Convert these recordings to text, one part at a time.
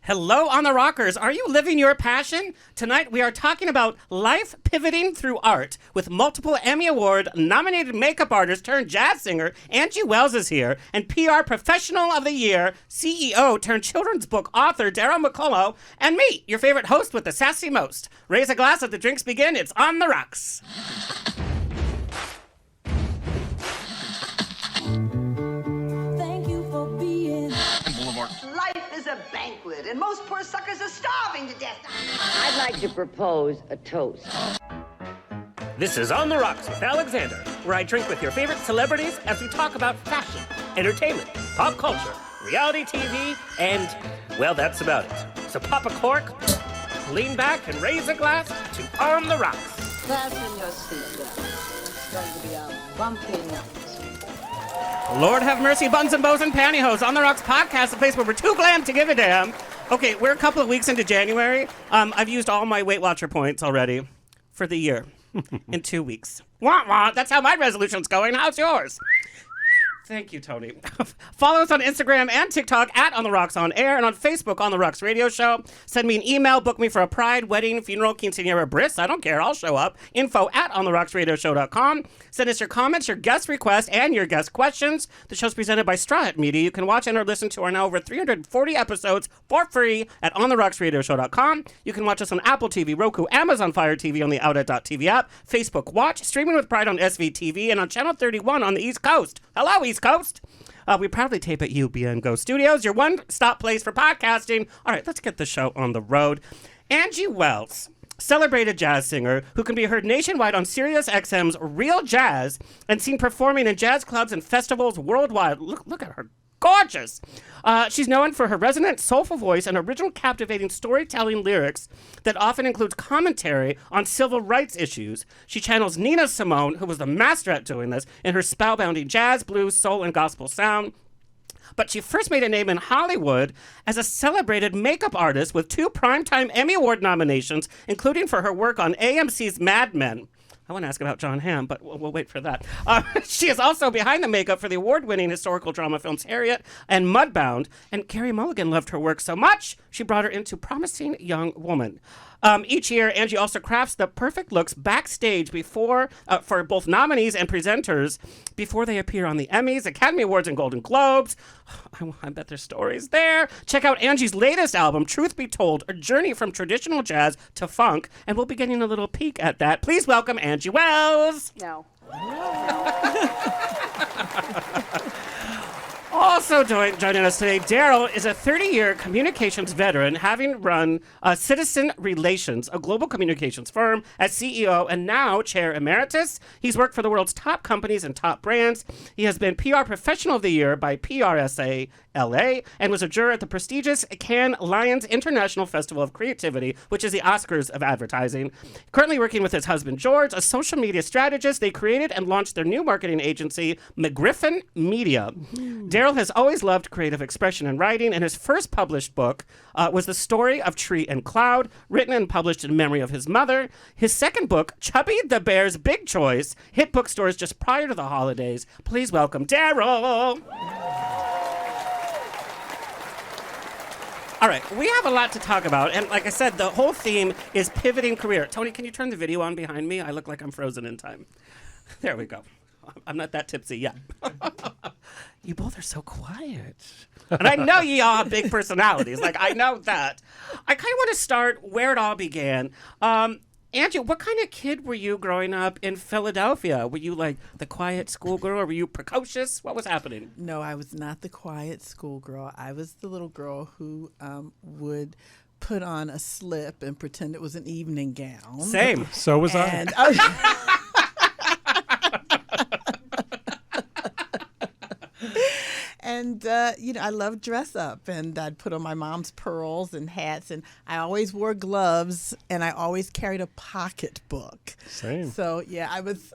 Hello on the Rockers. Are you living your passion? Tonight we are talking about life pivoting through art with multiple Emmy Award nominated makeup artist turned jazz singer Angie Wells is here, and PR Professional of the Year, CEO turned children's book author Daryl McCullough, and me, your favorite host with the sassy most. Raise a glass as the drinks begin. It's On the Rocks. Life is a banquet, and most poor suckers are starving to death. I'd like to propose a toast. This is On the Rocks with Alexander, where I drink with your favorite celebrities as we talk about fashion, entertainment, pop culture, reality TV, and, well, that's about it. So pop a cork, lean back, and raise a glass to On the Rocks. Fasten your seatbelt. It's going to be a bumpy night. Lord have mercy, buns and bows and pantyhose. On the Rocks podcast, a place where we're too glam to give a damn. Okay, we're a couple of weeks into January. I've used all my Weight Watcher points already for the year in 2 weeks. Wah, wah. That's how my resolution's going. How's yours? Thank you, Tony. Follow us on Instagram and TikTok at On The Rocks On Air, and on Facebook, On The Rocks Radio Show. Send me an email, book me for a pride, wedding, funeral, quinceañera, bris. I don't care. I'll show up. info@ontherocksradioshow.com. Send us your comments, your guest requests, and your guest questions. The show's presented by Straw Hat Media. You can watch and or listen to our now over 340 episodes for free at ontherocksradioshow.com. You can watch us on Apple TV, Roku, Amazon Fire TV on the Outlet.tv app, Facebook Watch, streaming with Pride on SVTV, and on Channel 31 on the East Coast. Hello, East Coast. We proudly tape at UBNGO Studios, your one-stop place for podcasting. All right, let's get the show on the road. Angie Wells, celebrated jazz singer who can be heard nationwide on SiriusXM's Real Jazz and seen performing in jazz clubs and festivals worldwide. Look at her. Gorgeous. She's known for her resonant, soulful voice and original, captivating storytelling lyrics that often includes commentary on civil rights issues. She channels Nina Simone, who was the master at doing this, in her spellbinding jazz, blues, soul, and gospel sound. But she first made a name in Hollywood as a celebrated makeup artist with 2 Primetime Emmy Award nominations, including for her work on AMC's Mad Men. I want to ask about John Hamm, but we'll wait for that. She is also behind the makeup for the award-winning historical drama films Harriet and Mudbound, and Carey Mulligan loved her work so much, she brought her into Promising Young Woman. Each year, Angie also crafts the perfect looks backstage before for both nominees and presenters before they appear on the Emmys, Academy Awards, and Golden Globes. I bet there's stories there. Check out Angie's latest album, Truth Be Told, a journey from traditional jazz to funk, and we'll be getting a little peek at that. Please welcome Angie Wells. No. Also joining us today, Daryl is a 30-year communications veteran, having run Citizen Relations, a global communications firm, as CEO and now chair emeritus. He's worked for the world's top companies and top brands. He has been PR Professional of the Year by PRSA LA and was a juror at the prestigious Cannes Lions International Festival of Creativity, which is the Oscars of advertising. Currently working with his husband, George, a social media strategist, they created and launched their new marketing agency, McGriffin Media. Daryl has always loved creative expression and writing, and his first published book was The Story of Tree and Cloud, written and published in memory of his mother. His second book, Chubby the Bear's Big Choice, hit bookstores just prior to the holidays. Please welcome Daryl. All right, we have a lot to talk about, and like I said, the whole theme is pivoting career. Tony, can you turn the video on behind me? I look like I'm frozen in time. There we go. I'm not that tipsy yet. You both are so quiet. And I know you all have big personalities. Like, I know that. I kind of want to start where it all began. Angie, what kind of kid were you growing up in Philadelphia? Were you like the quiet schoolgirl, or were you precocious? What was happening? No, I was not the quiet schoolgirl. I was the little girl who would put on a slip and pretend it was an evening gown. Same. So was I. And, I loved dress up, and I'd put on my mom's pearls and hats, and I always wore gloves, and I always carried a pocketbook. Same. So, yeah, I was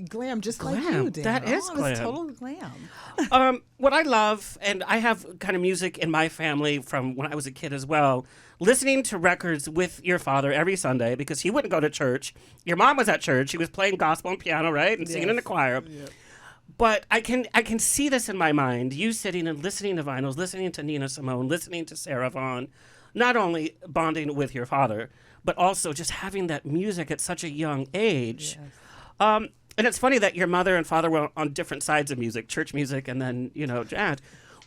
glam just Glam. like you, Dan. That is I glam. was total glam. What I love, and I have kind of music in my family from when I was a kid as well, listening to records with your father every Sunday because he wouldn't go to church. Your mom was at church. She was playing gospel and piano, right? And singing in the choir. Yep. But I can see this in my mind. You sitting and listening to vinyls, listening to Nina Simone, listening to Sarah Vaughan, not only bonding with your father, but also just having that music at such a young age. Yes. And it's funny that your mother and father were on different sides of music, church music and then, jazz.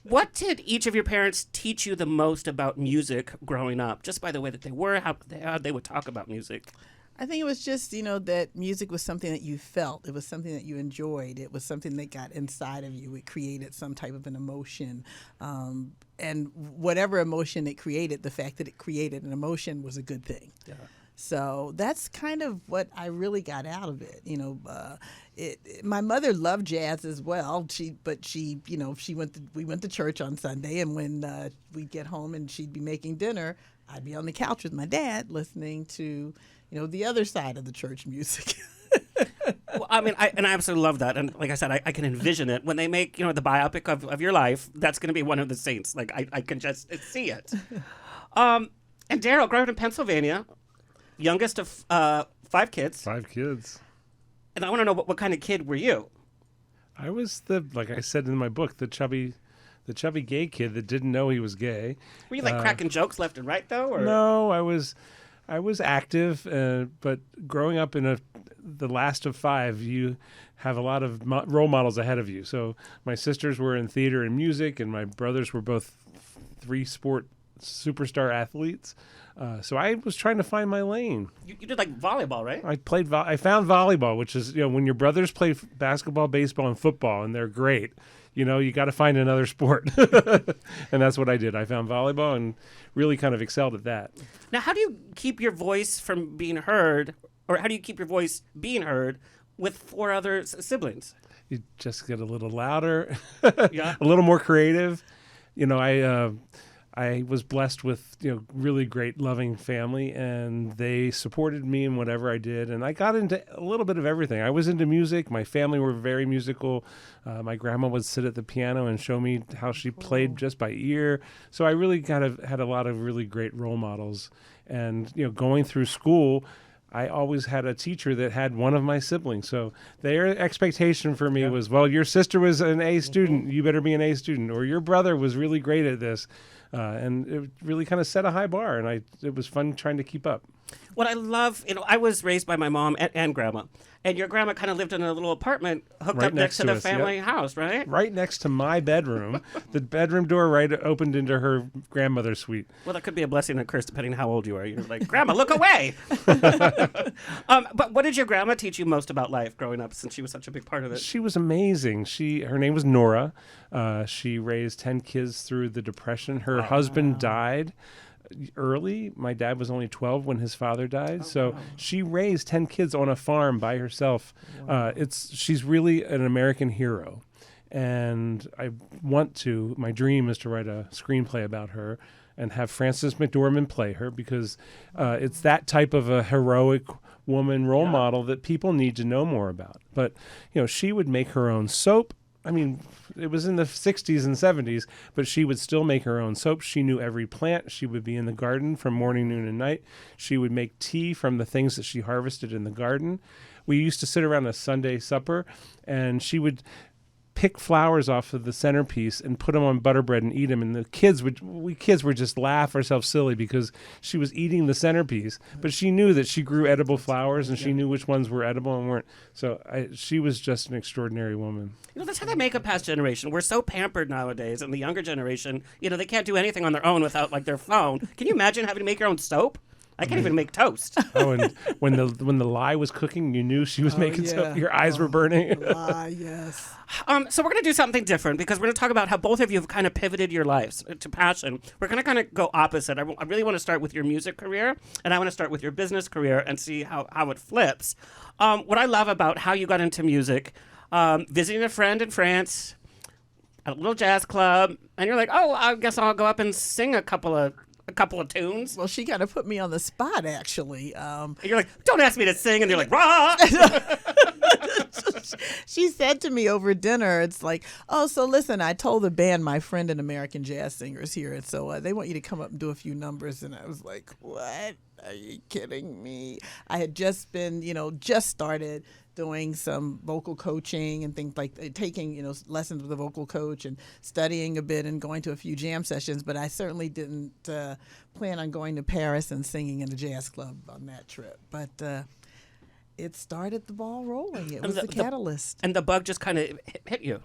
What did each of your parents teach you the most about music growing up, just by the way that they were, how they would talk about music? I think it was just, that music was something that you felt. It was something that you enjoyed. It was something that got inside of you. It created some type of an emotion. And whatever emotion it created, the fact that it created an emotion was a good thing. Yeah. So that's kind of what I really got out of it. My mother loved jazz as well. We went to church on Sunday, and when we'd get home and she'd be making dinner, I'd be on the couch with my dad listening to, the other side of the church music. Well, I absolutely love that. And like I said, I can envision it. When they make, the biopic of your life, that's going to be one of the saints. Like, I can just see it. And Daryl, growing up in Pennsylvania, youngest of 5 kids. 5 kids. And I want to know, what kind of kid were you? I was like I said in my book, the chubby gay kid that didn't know he was gay. Were you cracking jokes left and right though? Or? No, I was active, but growing up in the last of 5, you have a lot of role models ahead of you. So my sisters were in theater and music, and my brothers were both 3-sport superstar athletes. So I was trying to find my lane. You did volleyball, right? I found volleyball, which is, when your brothers play basketball, baseball, and football, and they're great, you got to find another sport. And that's what I did. I found volleyball and really kind of excelled at that. Now, how do you keep your voice from being heard, or how do you keep your voice being heard with 4 other siblings? You just get a little louder, Yeah. a little more creative. I was blessed with, really great, loving family, and they supported me in whatever I did. And I got into a little bit of everything. I was into music. My family were very musical. My grandma would sit at the piano and show me how she played just by ear. So I really kind of had a lot of really great role models. And, going through school, I always had a teacher that had one of my siblings. So their expectation for me was, well, your sister was an A student. You better be an A student. Or your brother was really great at this. And it really kind of set a high bar, and it was fun trying to keep up. What I love, I was raised by my mom and grandma, and your grandma kind of lived in a little apartment hooked up next to the family house, right? Right next to my bedroom. The bedroom door opened into her grandmother's suite. Well, that could be a blessing and a curse depending how old you are. You're like, Grandma, look away. But what did your grandma teach you most about life growing up, since she was such a big part of it? She was amazing. Her name was Nora. She raised 10 kids through the Depression. Her husband died early. My dad was only 12 when his father died. She raised 10 kids on a farm by herself. Wow. She's really an American hero. And my dream is to write a screenplay about her and have Frances McDormand play her, because it's that type of a heroic woman role model that people need to know more about. But, she would make her own soap. I mean, it was in the 60s and 70s, but she would still make her own soap. She knew every plant. She would be in the garden from morning, noon, and night. She would make tea from the things that she harvested in the garden. We used to sit around a Sunday supper, and she would pick flowers off of the centerpiece and put them on butter bread and eat them. And we kids would just laugh ourselves silly because she was eating the centerpiece, but she knew that she grew edible flowers, and she knew which ones were edible and weren't. So she was just an extraordinary woman. That's how they make a past generation. We're so pampered nowadays, and the younger generation, they can't do anything on their own without their phone. Can you imagine having to make your own soap? I can't even make toast. Oh, and when the lye was cooking, you knew she was making soap. Your eyes were burning. Yes. So we're going to do something different, because we're going to talk about how both of you have kind of pivoted your lives to passion. We're going to kind of go opposite. I really want to start with your music career, and I want to start with your business career and see how it flips. What I love about how you got into music, visiting a friend in France at a little jazz club, and you're like, oh, I guess I'll go up and sing a couple of tunes. Well, she kind of put me on the spot, actually. You're like, don't ask me to sing, and you're like, rah! She said to me over dinner, it's like, oh, so listen, I told the band, my friend and American jazz singers here, and so they want you to come up and do a few numbers. And I was like, what? Are you kidding me? I had just been, just started doing some vocal coaching and things like taking, lessons with a vocal coach and studying a bit and going to a few jam sessions. But I certainly didn't plan on going to Paris and singing in a jazz club on that trip. But it started the ball rolling. It was the catalyst. And the bug just kind of hit you.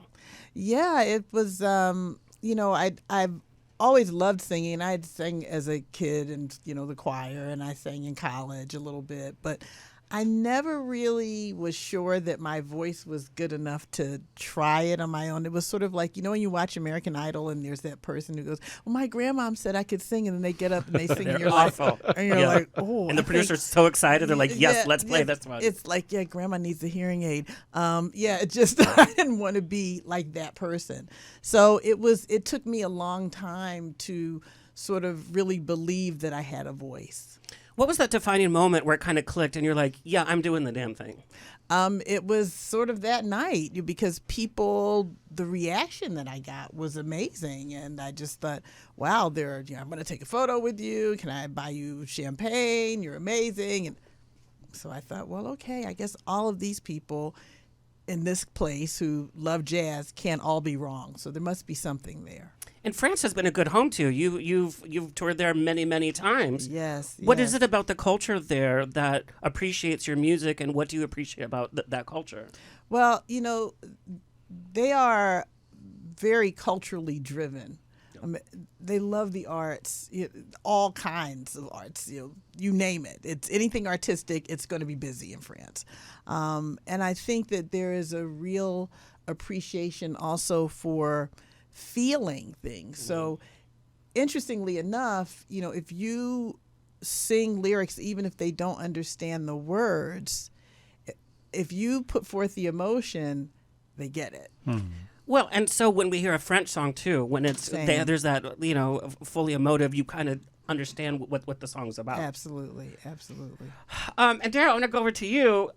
Yeah, it was, I've always loved singing. I'd sang as a kid in, the choir, and I sang in college a little bit. But I never really was sure that my voice was good enough to try it on my own. It was sort of like, when you watch American Idol and there's that person who goes, well, my grandmom said I could sing, and then they get up and they sing, and you're awful. And you're like, oh. And the producer's so excited. They're like, yes, let's play this one. It's like, yeah, grandma needs a hearing aid. It just, I didn't want to be like that person. So it took me a long time to sort of really believe that I had a voice. What was that defining moment where it kind of clicked and you're like, yeah, I'm doing the damn thing? It was sort of that night because the reaction that I got was amazing. And I just thought, wow, I'm going to take a photo with you. Can I buy you champagne? You're amazing. And so I thought, well, okay, I guess all of these people in this place who love jazz can't all be wrong. So there must be something there. And France has been a good home to you. You've toured there many, many times. Yes. What is it about the culture there that appreciates your music, and what do you appreciate about that culture? Well, they are very culturally driven. They love the arts, all kinds of arts. You name it. It's anything artistic. It's going to be busy in France, and I think that there is a real appreciation also for feeling things. So interestingly enough, if you sing lyrics, even if they don't understand the words, if you put forth the emotion, they get it. Well, and so when we hear a French song too, when there's that, fully emotive, you kind of understand what the song's about. Absolutely. And Daryl, I want to go over to you.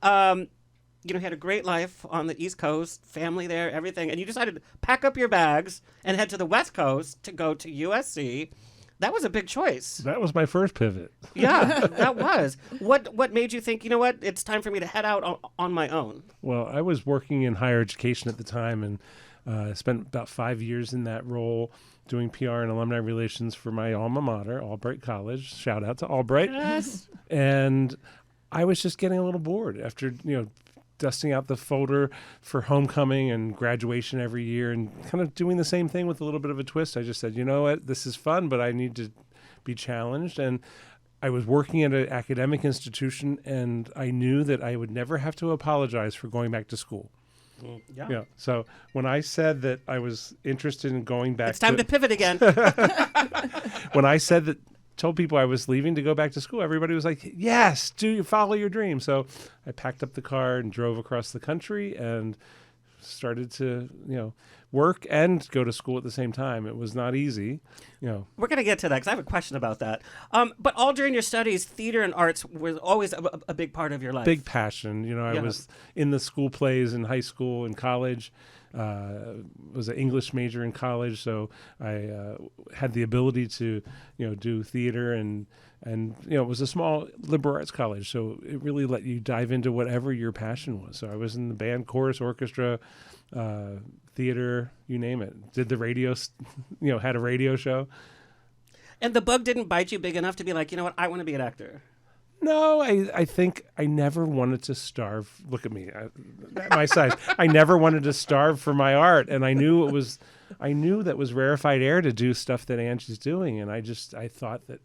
You had a great life on the East Coast, family there, everything, and you decided to pack up your bags and head to the West Coast to go to USC. That was a big choice. That was my first pivot. Yeah, that was. What made you think, it's time for me to head out on my own? Well, I was working in higher education at the time, and spent about 5 years in that role doing PR and alumni relations for my alma mater, Albright College. Shout out to Albright. Yes. And I was just getting a little bored after, dusting out the folder for homecoming and graduation every year and kind of doing the same thing with a little bit of a twist. I just said, you know what, this is fun, but I need to be challenged. And I was working at an academic institution, and I knew that I would never have to apologize for going back to school. Yeah. So when I said that I was interested in going back, it's time to pivot again. When I told people I was leaving to go back to school, everybody was like, yes, do you follow your dream? So I packed up the car and drove across the country and started to, work and go to school at the same time. It was not easy. We're going to get to that because I have a question about that. But all during your studies, theater and arts was always a big part of your life. Big passion. I was in the school plays in high school and college. Was an English major in college, so I had the ability to, do theater and it was a small liberal arts college, so it really let you dive into whatever your passion was. So I was in the band, chorus, orchestra, theater, you name it. Did the radio, had a radio show. And the bug didn't bite you big enough to be like, I want to be an actor. No, I think I never wanted to starve. Look at me, my size. I never wanted to starve for my art, and I knew that was rarefied air to do stuff that Angie's doing, and I thought that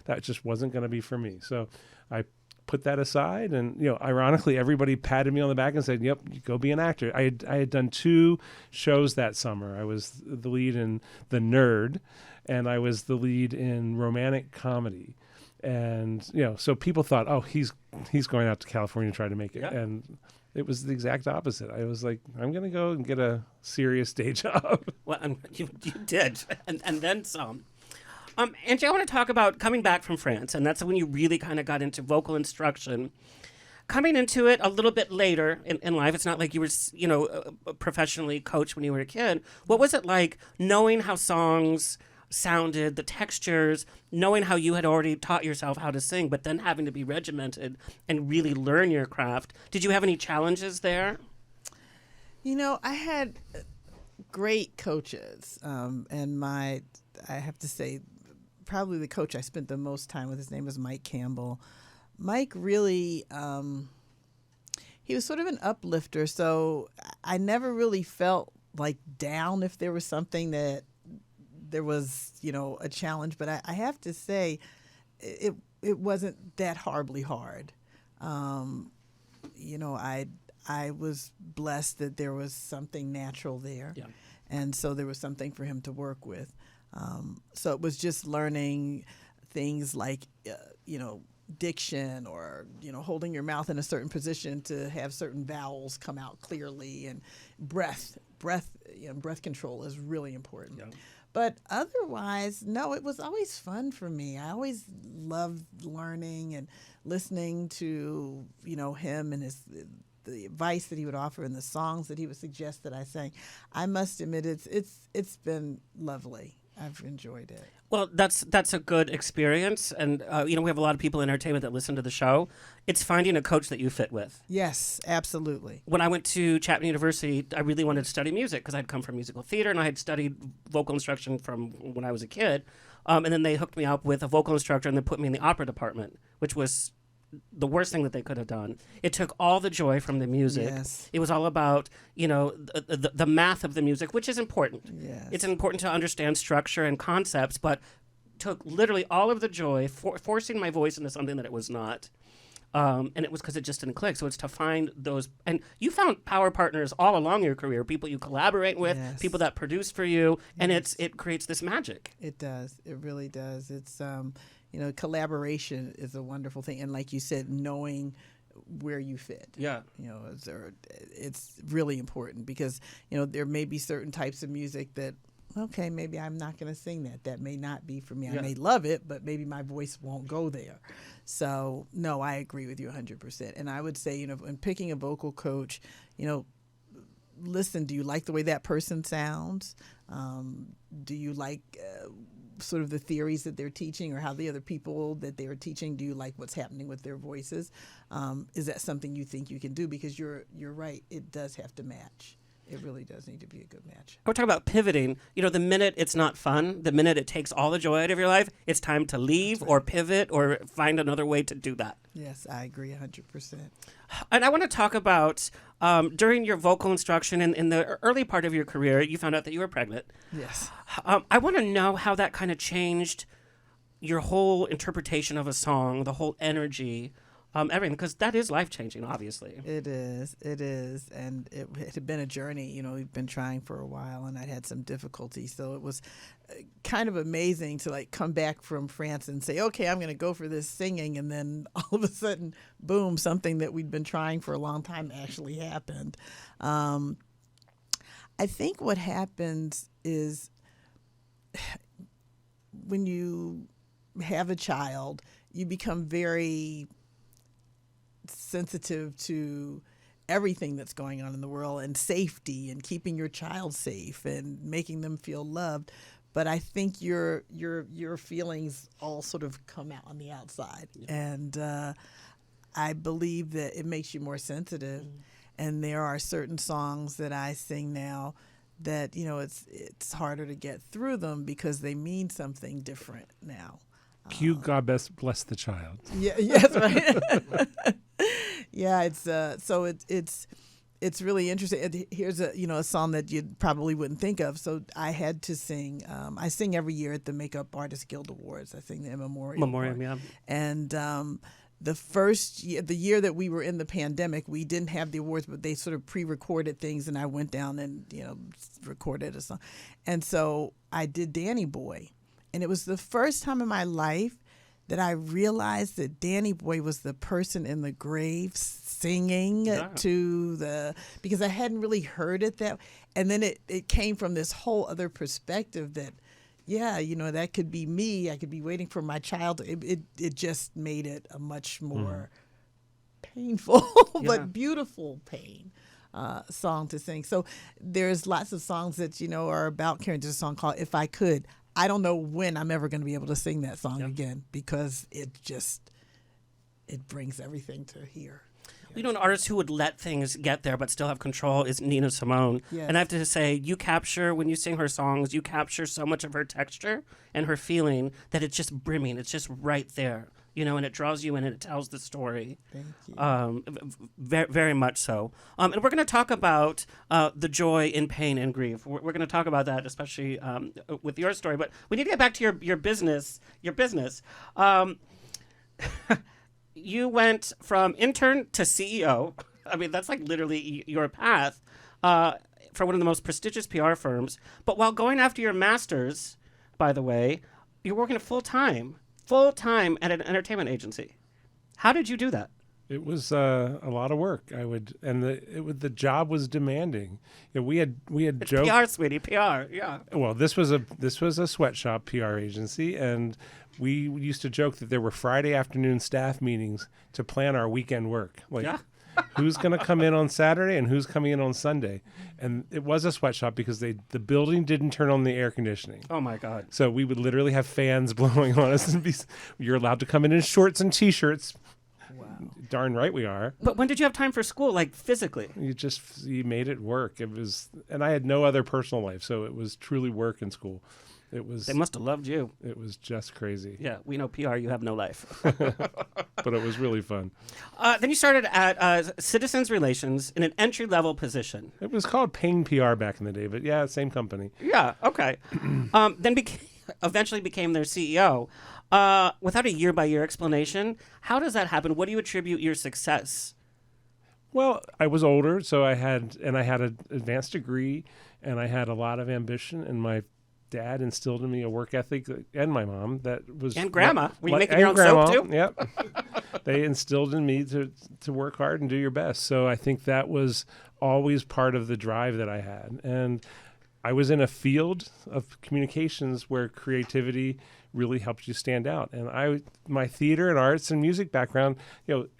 that just wasn't going to be for me. So I put that aside, and ironically, everybody patted me on the back and said, "Yep, go be an actor." I had done 2 shows that summer. I was the lead in The Nerd, and I was the lead in romantic comedy. And, so people thought, oh, he's going out to California to try to make it. Yeah. And it was the exact opposite. I was like, I'm going to go and get a serious day job. Well, you did. And then some. Angie, I want to talk about coming back from France. And that's when you really kind of got into vocal instruction. Coming into it a little bit later in life, it's not like you were, professionally coached when you were a kid. What was it like knowing how songs sounded, the textures, knowing how you had already taught yourself how to sing, but then having to be regimented and really learn your craft. Did you have any challenges there? I had great coaches, and I have to say, probably the coach I spent the most time with, his name was Mike Campbell. Mike really, he was sort of an uplifter, so I never really felt like down if there was something that there was, a challenge. But I have to say, it wasn't that horribly hard. I was blessed that there was something natural there, and so there was something for him to work with. So it was just learning things like, diction, or holding your mouth in a certain position to have certain vowels come out clearly, and breath control is really important. Yeah. But otherwise, no, it was always fun for me. I always loved learning and listening to him and the advice that he would offer and the songs that he would suggest that I sang. I must admit, it's been lovely. I've enjoyed it. Well, that's a good experience, and we have a lot of people in entertainment that listen to the show. It's finding a coach that you fit with. Yes, absolutely. When I went to Chapman University, I really wanted to study music because I'd come from musical theater and I had studied vocal instruction from when I was a kid. And then they hooked me up with a vocal instructor and then put me in the opera department, which was the worst thing that they could have done. It took all the joy from the music. Yes. It was all about, the math of the music, which is important. Yes. It's important to understand structure and concepts, but took literally all of the joy, forcing my voice into something that it was not. And it was because it just didn't click. So it's to find those. And you found power partners all along your career, people you collaborate with, Yes. people that produce for you, and it creates this magic. It does. It really does. It's, collaboration is a wonderful thing. And like you said, knowing where you fit. Yeah. It's really important because, there may be certain types of music that, okay, maybe I'm not going to sing that. That may not be for me. Yeah. I may love it, but maybe my voice won't go there. So, no, I agree with you 100%. And I would say, when picking a vocal coach, listen, do you like the way that person sounds? Do you like sort of the theories that they're teaching or how the other people that they're teaching, do you like what's happening with their voices? Is that something you think you can do? Because you're right, it does have to match. It really does need to be a good match. We're talking about pivoting. The minute it's not fun, the minute it takes all the joy out of your life, it's time to leave or pivot or find another way to do that. Yes, I agree 100%. And I want to talk about during your vocal instruction in the early part of your career, you found out that you were pregnant. Yes. I want to know how that kind of changed your whole interpretation of a song, the whole energy, everything, because that is life-changing, obviously. It is, and it had been a journey. We've been trying for a while, and I'd had some difficulty, so it was kind of amazing to come back from France and say, okay, I'm going to go for this singing, and then all of a sudden, boom, something that we'd been trying for a long time actually happened. I think what happens is when you have a child, you become very sensitive to everything that's going on in the world and safety and keeping your child safe and making them feel loved. But I think your feelings all sort of come out on the outside. Yeah. And I believe that it makes you more sensitive. Mm. And there are certain songs that I sing now that, it's harder to get through them because they mean something different now. Cue God bless the child. Yeah, yes, right. Yeah, it's really interesting. Here's a song that you probably wouldn't think of. So I had to sing. I sing every year at the Makeup Artists Guild Awards. I sing the Memoriam. Yeah. And the first year, the year that we were in the pandemic, we didn't have the awards, but they sort of pre-recorded things, and I went down and recorded a song. And so I did Danny Boy. And it was the first time in my life that I realized that Danny Boy was the person in the grave singing because I hadn't really heard it that. And then it came from this whole other perspective that, that could be me. I could be waiting for my child. It just made it a much more painful but beautiful pain. Song to sing. So there's lots of songs that, are about caring. There's a song called If I Could, I don't know when I'm ever going to be able to sing that song again, because it brings everything to here. You know, an artist who would let things get there but still have control is Nina Simone. Yes. And I have to say, when you sing her songs, you capture so much of her texture and her feeling that it's just brimming. It's just right there, you know, and it draws you in and it tells the story. Thank you. Very, very much so. And we're going to talk about the joy in pain and grief. We're going to talk about that, especially with your story. But we need to get back to your business. You went from intern to CEO. I mean, that's like literally your path for one of the most prestigious PR firms. But while going after your master's, by the way, you're working full-time at an entertainment agency. How did you do that? It was a lot of work. The job was demanding. You know, we had It's joked. PR, sweetie, PR. Yeah. Well, this was a sweatshop PR agency, and we used to joke that there were Friday afternoon staff meetings to plan our weekend work. Like, who's going to come in on Saturday and who's coming in on Sunday? And it was a sweatshop because the building didn't turn on the air conditioning. Oh my God. So we would literally have fans blowing on us, and you're allowed to come in shorts and T-shirts. Wow. Darn right we are. But when did you have time for school, like physically? You made it work. And I had no other personal life, so it was truly work and school. They must have loved you. It was just crazy. Yeah, we know PR, you have no life. But it was really fun. Then you started at Citizens Relations in an entry-level position. It was called Payne PR back in the day, but yeah, same company. Yeah, okay. Then eventually became their CEO. Without a year-by-year explanation, how does that happen? What do you attribute your success? Well, I was older, so I had an advanced degree, and I had a lot of ambition, and my dad instilled in me a work ethic, and my mom and grandma. Were you making your own soap too? Yep. They instilled in me to work hard and do your best. So I think that was always part of the drive that I had. And I was in a field of communications where creativity really helped you stand out. And my theater and arts and music background,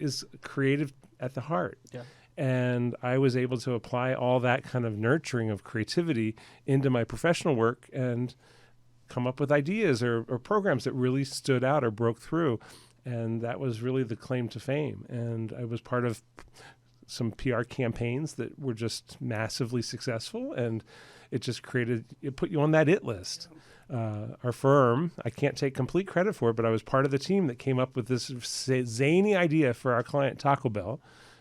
is creative at the heart. Yeah. And I was able to apply all that kind of nurturing of creativity into my professional work and come up with ideas or programs that really stood out or broke through. And that was really the claim to fame. And I was part of some PR campaigns that were just massively successful. And it put you on that it list. Our firm, I can't take complete credit for it, but I was part of the team that came up with this zany idea for our client, Taco Bell.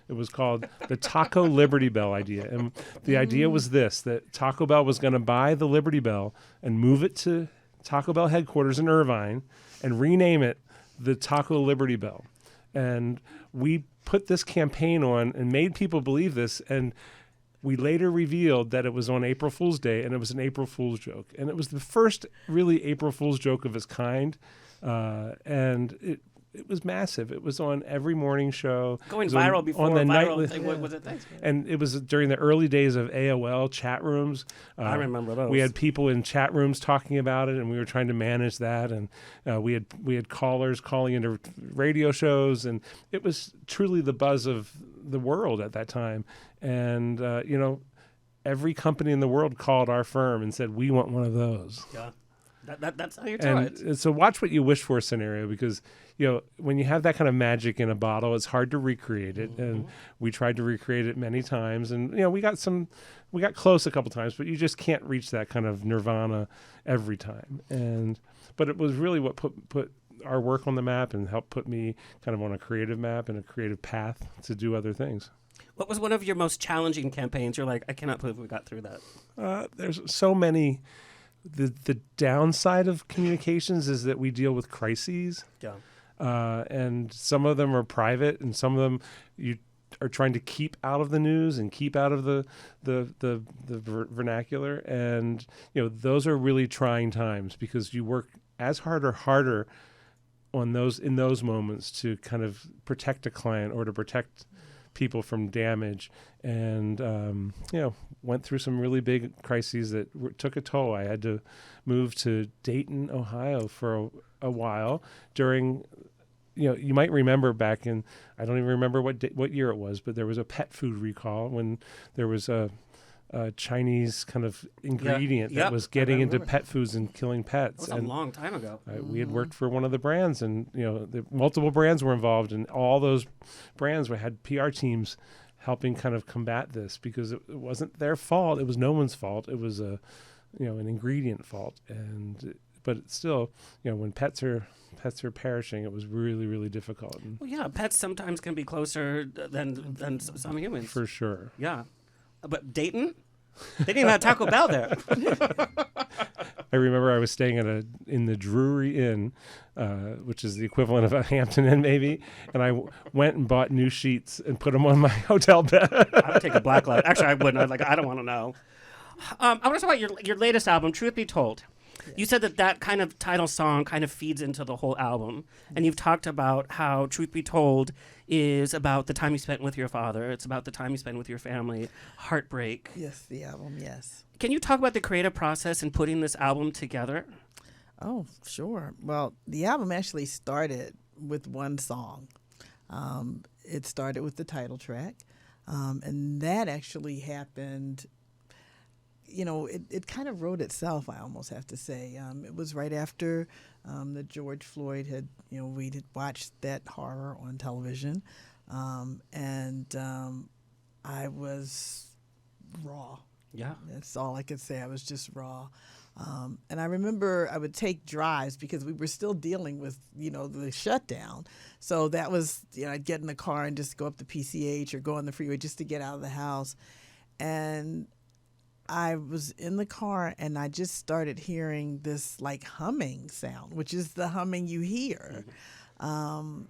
It was called the Taco Liberty Bell idea. And the idea was that Taco Bell was going to buy the Liberty Bell and move it to Taco Bell headquarters in Irvine and rename it the Taco Liberty Bell. And we put this campaign on and made people believe this. And we later revealed that it was on April Fool's Day, and it was an April Fool's joke. And it was the first really April Fool's joke of its kind. And it was massive. It was on every morning show. Going viral before on the viral thing. What was it? And it was during the early days of AOL chat rooms. I remember those. We had people in chat rooms talking about it, and we were trying to manage that. And we had callers calling into radio shows, and it was truly the buzz of the world at that time. And every company in the world called our firm and said, "We want one of those." Yeah. That's how you do it. And so watch what you wish for scenario, because when you have that kind of magic in a bottle, it's hard to recreate it. Mm-hmm. And we tried to recreate it many times, and we got close a couple times, but you just can't reach that kind of nirvana every time. But it was really what put our work on the map and helped put me kind of on a creative map and a creative path to do other things. What was one of your most challenging campaigns? You're like, I cannot believe we got through that. There's so many. The downside of communications is that we deal with crises. Yeah. And some of them are private, and some of them you are trying to keep out of the news and keep out of the vernacular. And those are really trying times, because you work as hard or harder in those moments to kind of protect a client or to protect people from damage. And went through some really big crises that took a toll. I had to move to Dayton, Ohio for a while during, you might remember back in, I don't even remember what year it was, but there was a pet food recall when there was a Chinese kind of ingredient that was getting into pet foods and killing pets. That was a long time ago. We had worked for one of the brands, and the multiple brands were involved, and all those brands had PR teams helping kind of combat this, because it wasn't their fault. It was no one's fault. It was an ingredient fault, but it's still, when pets are perishing, it was really, really difficult. And pets sometimes can be closer than some humans. For sure. Yeah. But Dayton? They didn't even have Taco Bell there. I remember I was staying in the Drury Inn, which is the equivalent of a Hampton Inn maybe, and I went and bought new sheets and put them on my hotel bed. I would take a black light. Actually, I wouldn't. I don't want to know. I want to talk about your latest album, Truth Be Told. You said that kind of title song kind of feeds into the whole album. And you've talked about how Truth Be Told is about the time you spent with your father. It's about the time you spend with your family. Heartbreak. Yes, the album, yes. Can you talk about the creative process in putting this album together? Oh, sure. Well, the album actually started with one song. It started with the title track. And that actually happened... it kind of wrote itself, I almost have to say. It was right after the George Floyd had, we had watched that horror on television. And I was raw. Yeah. That's all I could say. I was just raw. And I remember I would take drives because we were still dealing with, the shutdown. So that was, I'd get in the car and just go up the PCH or go on the freeway just to get out of the house. And I was in the car and I just started hearing this like humming sound, which is the humming you hear. And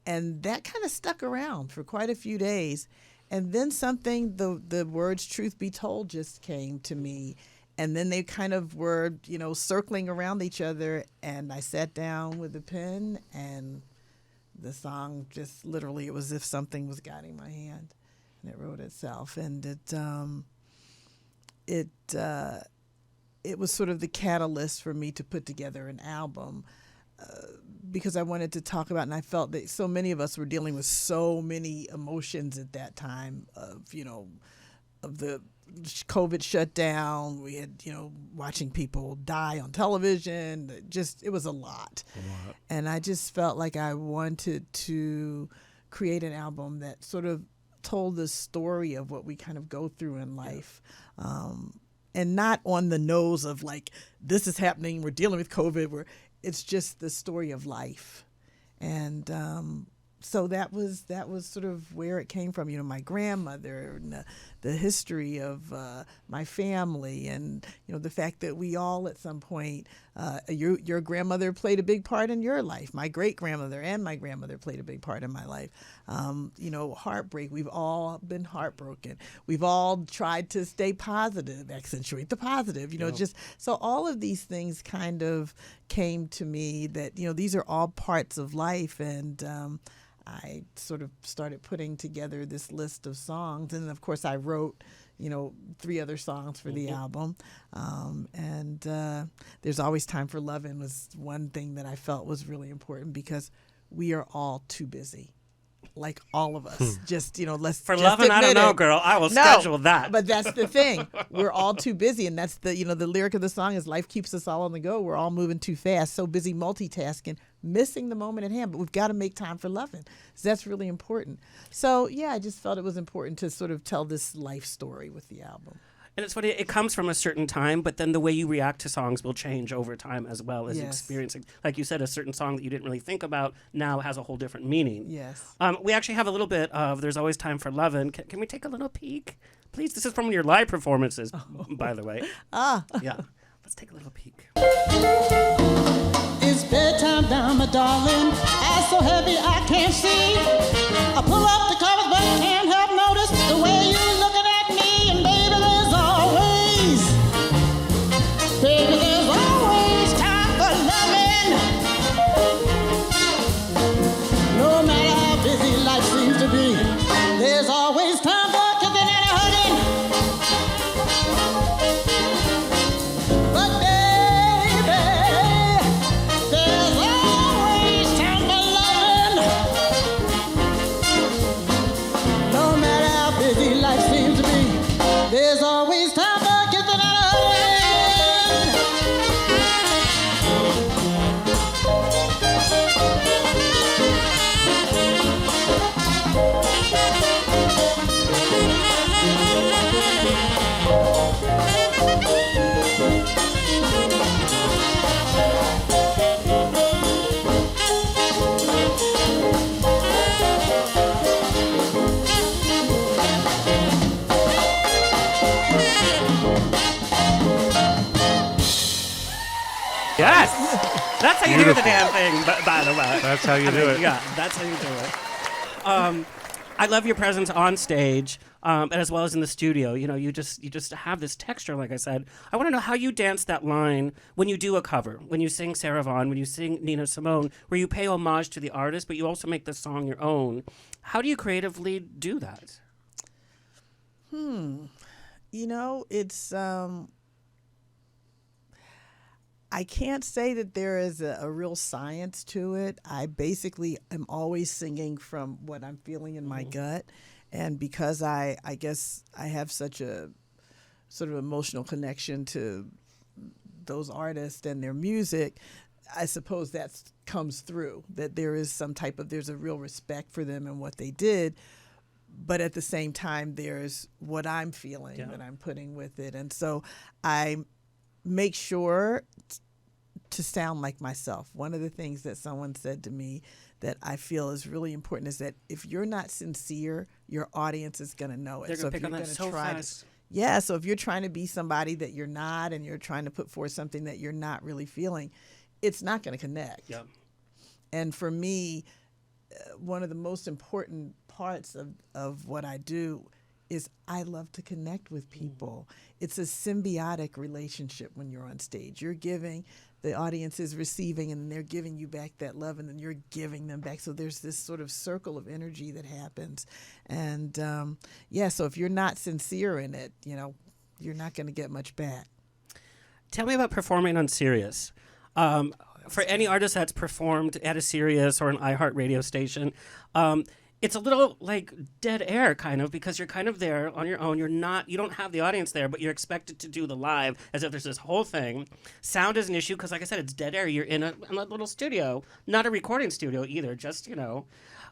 that kind of stuck around for quite a few days. And then the words Truth Be Told just came to me. And then they kind of were, circling around each other. And I sat down with a pen and the song just literally, it was as if something was guiding my hand, and it wrote itself. And it was sort of the catalyst for me to put together an album because I wanted to talk about, and I felt that so many of us were dealing with so many emotions at that time of the COVID shutdown. We had, watching people die on television. It was a lot. And I just felt like I wanted to create an album that sort of told the story of what we kind of go through in life. And not on the nose of like, this is happening, we're dealing with COVID, it's just the story of life. And so that was sort of where it came from, my grandmother and the history of my family, and the fact that we all at some point, your grandmother played a big part in your life. My great grandmother and my grandmother played a big part in my life. Heartbreak. We've all been heartbroken. We've all tried to stay positive, accentuate the positive. Just so all of these things kind of came to me that these are all parts of life, and I sort of started putting together this list of songs. And, of course, I wrote, 3 other songs for the album. And There's Always Time for Lovin' was one thing that I felt was really important because we are all too busy. Like all of us, let's for just loving. I don't know, girl. I will schedule that. But that's the thing. We're all too busy, and that's the the lyric of the song is life keeps us all on the go. We're all moving too fast, so busy multitasking, missing the moment at hand. But we've got to make time for loving. So that's really important. So I just felt it was important to sort of tell this life story with the album. And it's funny, it comes from a certain time, but then the way you react to songs will change over time as well as experiencing. Like you said, a certain song that you didn't really think about now has a whole different meaning. Yes. We actually have a little bit of There's Always Time for Lovin'. Can we take a little peek? Please, this is from one of your live performances, by the way. Yeah. Let's take a little peek. It's bedtime now, my darling. Eyes so heavy I can't see. I pull up the covers, but I can't help notice the way you're looking at me. And baby, there's always time for loving. No matter how busy life seems to be, there's always time for kissing and a hugging. But baby, there's always time for loving. you do the Beautiful. damn thing, by the way. That's how you do it. Yeah, that's how you do it. I love your presence on stage, and as well as in the studio. You know, you just have this texture, like I said. I want to know how you dance that line when you do a cover, when you sing Sarah Vaughan, when you sing Nina Simone, where you pay homage to the artist, but you also make the song your own. How do you creatively do that? You know, it's I can't say that there is a real science to it. I basically am always singing from what I'm feeling in my gut. And because I guess I have such a sort of emotional connection to those artists and their music, I suppose that comes through, that there is there's a real respect for them and what they did. But at the same time, there's what I'm feeling that I'm putting with it. And so I make sure to sound like myself. One of the things that someone said to me that I feel is really important is that if you're not sincere, your audience is going to know it. They're going to pick on that so fast. Yeah, so if you're trying to be somebody that you're not and you're trying to put forth something that you're not really feeling, it's not going to connect. Yeah. And for me, one of the most important parts of what I do is I love to connect with people. It's a symbiotic relationship when you're on stage. You're giving, the audience is receiving, and they're giving you back that love, and then you're giving them back. So there's this sort of circle of energy that happens. And so if you're not sincere in it, you know, you're not going to get much back. Tell me about performing on Sirius. For any artist that's performed at a Sirius or an iHeart radio station, it's a little like dead air kind of, because you're kind of there on your own. You don't have the audience there, but you're expected to do the live as if there's this whole thing. Sound is an issue because, like I said, it's dead air. You're in a little studio, not a recording studio either, just, you know.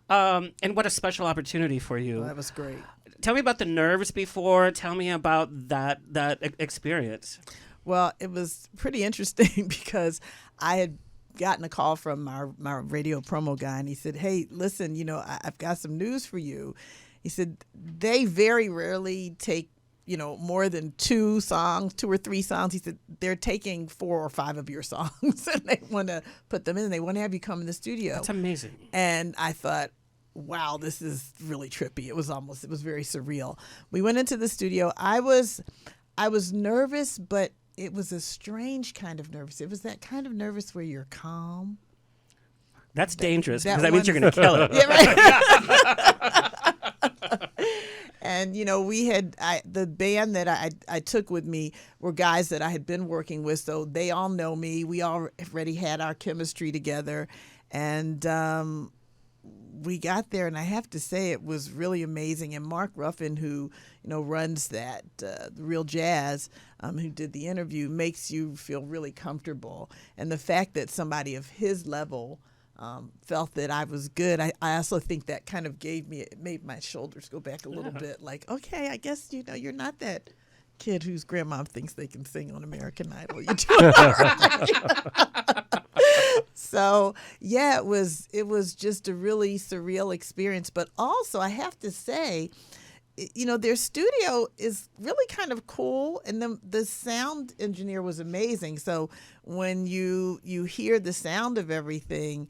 And what a special opportunity for you. Well, that was great. Tell me about the nerves before. Tell me about that experience. Well, it was pretty interesting because I had gotten a call from my radio promo guy, and he said, "Hey, listen, you know, I've got some news for you." He said, "They very rarely take, you know, more than 2 or 3 songs." He said, "They're taking 4 or 5 of your songs and they want to put them in, and they want to have you come in the studio." That's amazing. And I thought, wow, this is really trippy. It was very surreal. We went into the studio. I was nervous, but it was a strange kind of nervous. It was that kind of nervous where you're calm. That's dangerous, because that means you're going to kill it. Yeah, right. And, you know, the band that I took with me were guys that I had been working with, so they all know me. We already had our chemistry together. And we got there, and I have to say it was really amazing. And Mark Ruffin, who, you know, runs that Real Jazz, who did the interview, makes you feel really comfortable. And the fact that somebody of his level felt that I was good, I also think that kind of made my shoulders go back a little bit. Like, okay, I guess, you know, you're not that kid whose grandma thinks they can sing on American Idol. You're doing all right. So yeah, it was just a really surreal experience. But also, I have to say, you know, their studio is really kind of cool, and the sound engineer was amazing. So when you hear the sound of everything,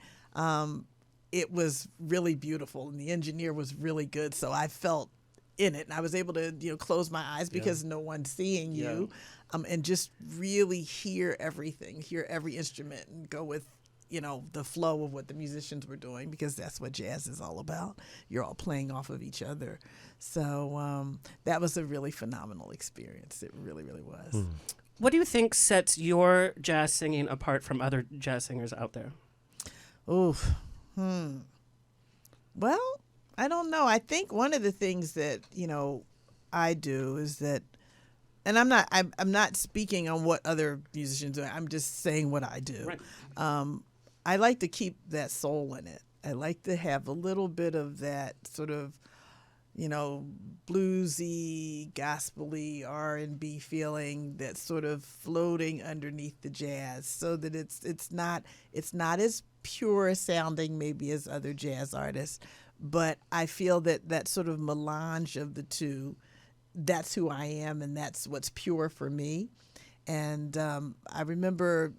it was really beautiful, and the engineer was really good. So I felt in it, and I was able to, you know, close my eyes because no one's seeing you, and just really hear everything, hear every instrument, and go with, you know, the flow of what the musicians were doing, because that's what jazz is all about. You're all playing off of each other. So that was a really phenomenal experience. It really, really was. What do you think sets your jazz singing apart from other jazz singers out there? Oof. Well, I don't know. I think one of the things that, you know, I do is that, and I'm not speaking on what other musicians do. I'm just saying what I do. Right. I like to keep that soul in it. I like to have a little bit of that sort of, you know, bluesy, gospel-y, R&B feeling that's sort of floating underneath the jazz, so that it's not as pure sounding maybe as other jazz artists, but I feel that sort of melange of the two, that's who I am, and that's what's pure for me. And I remember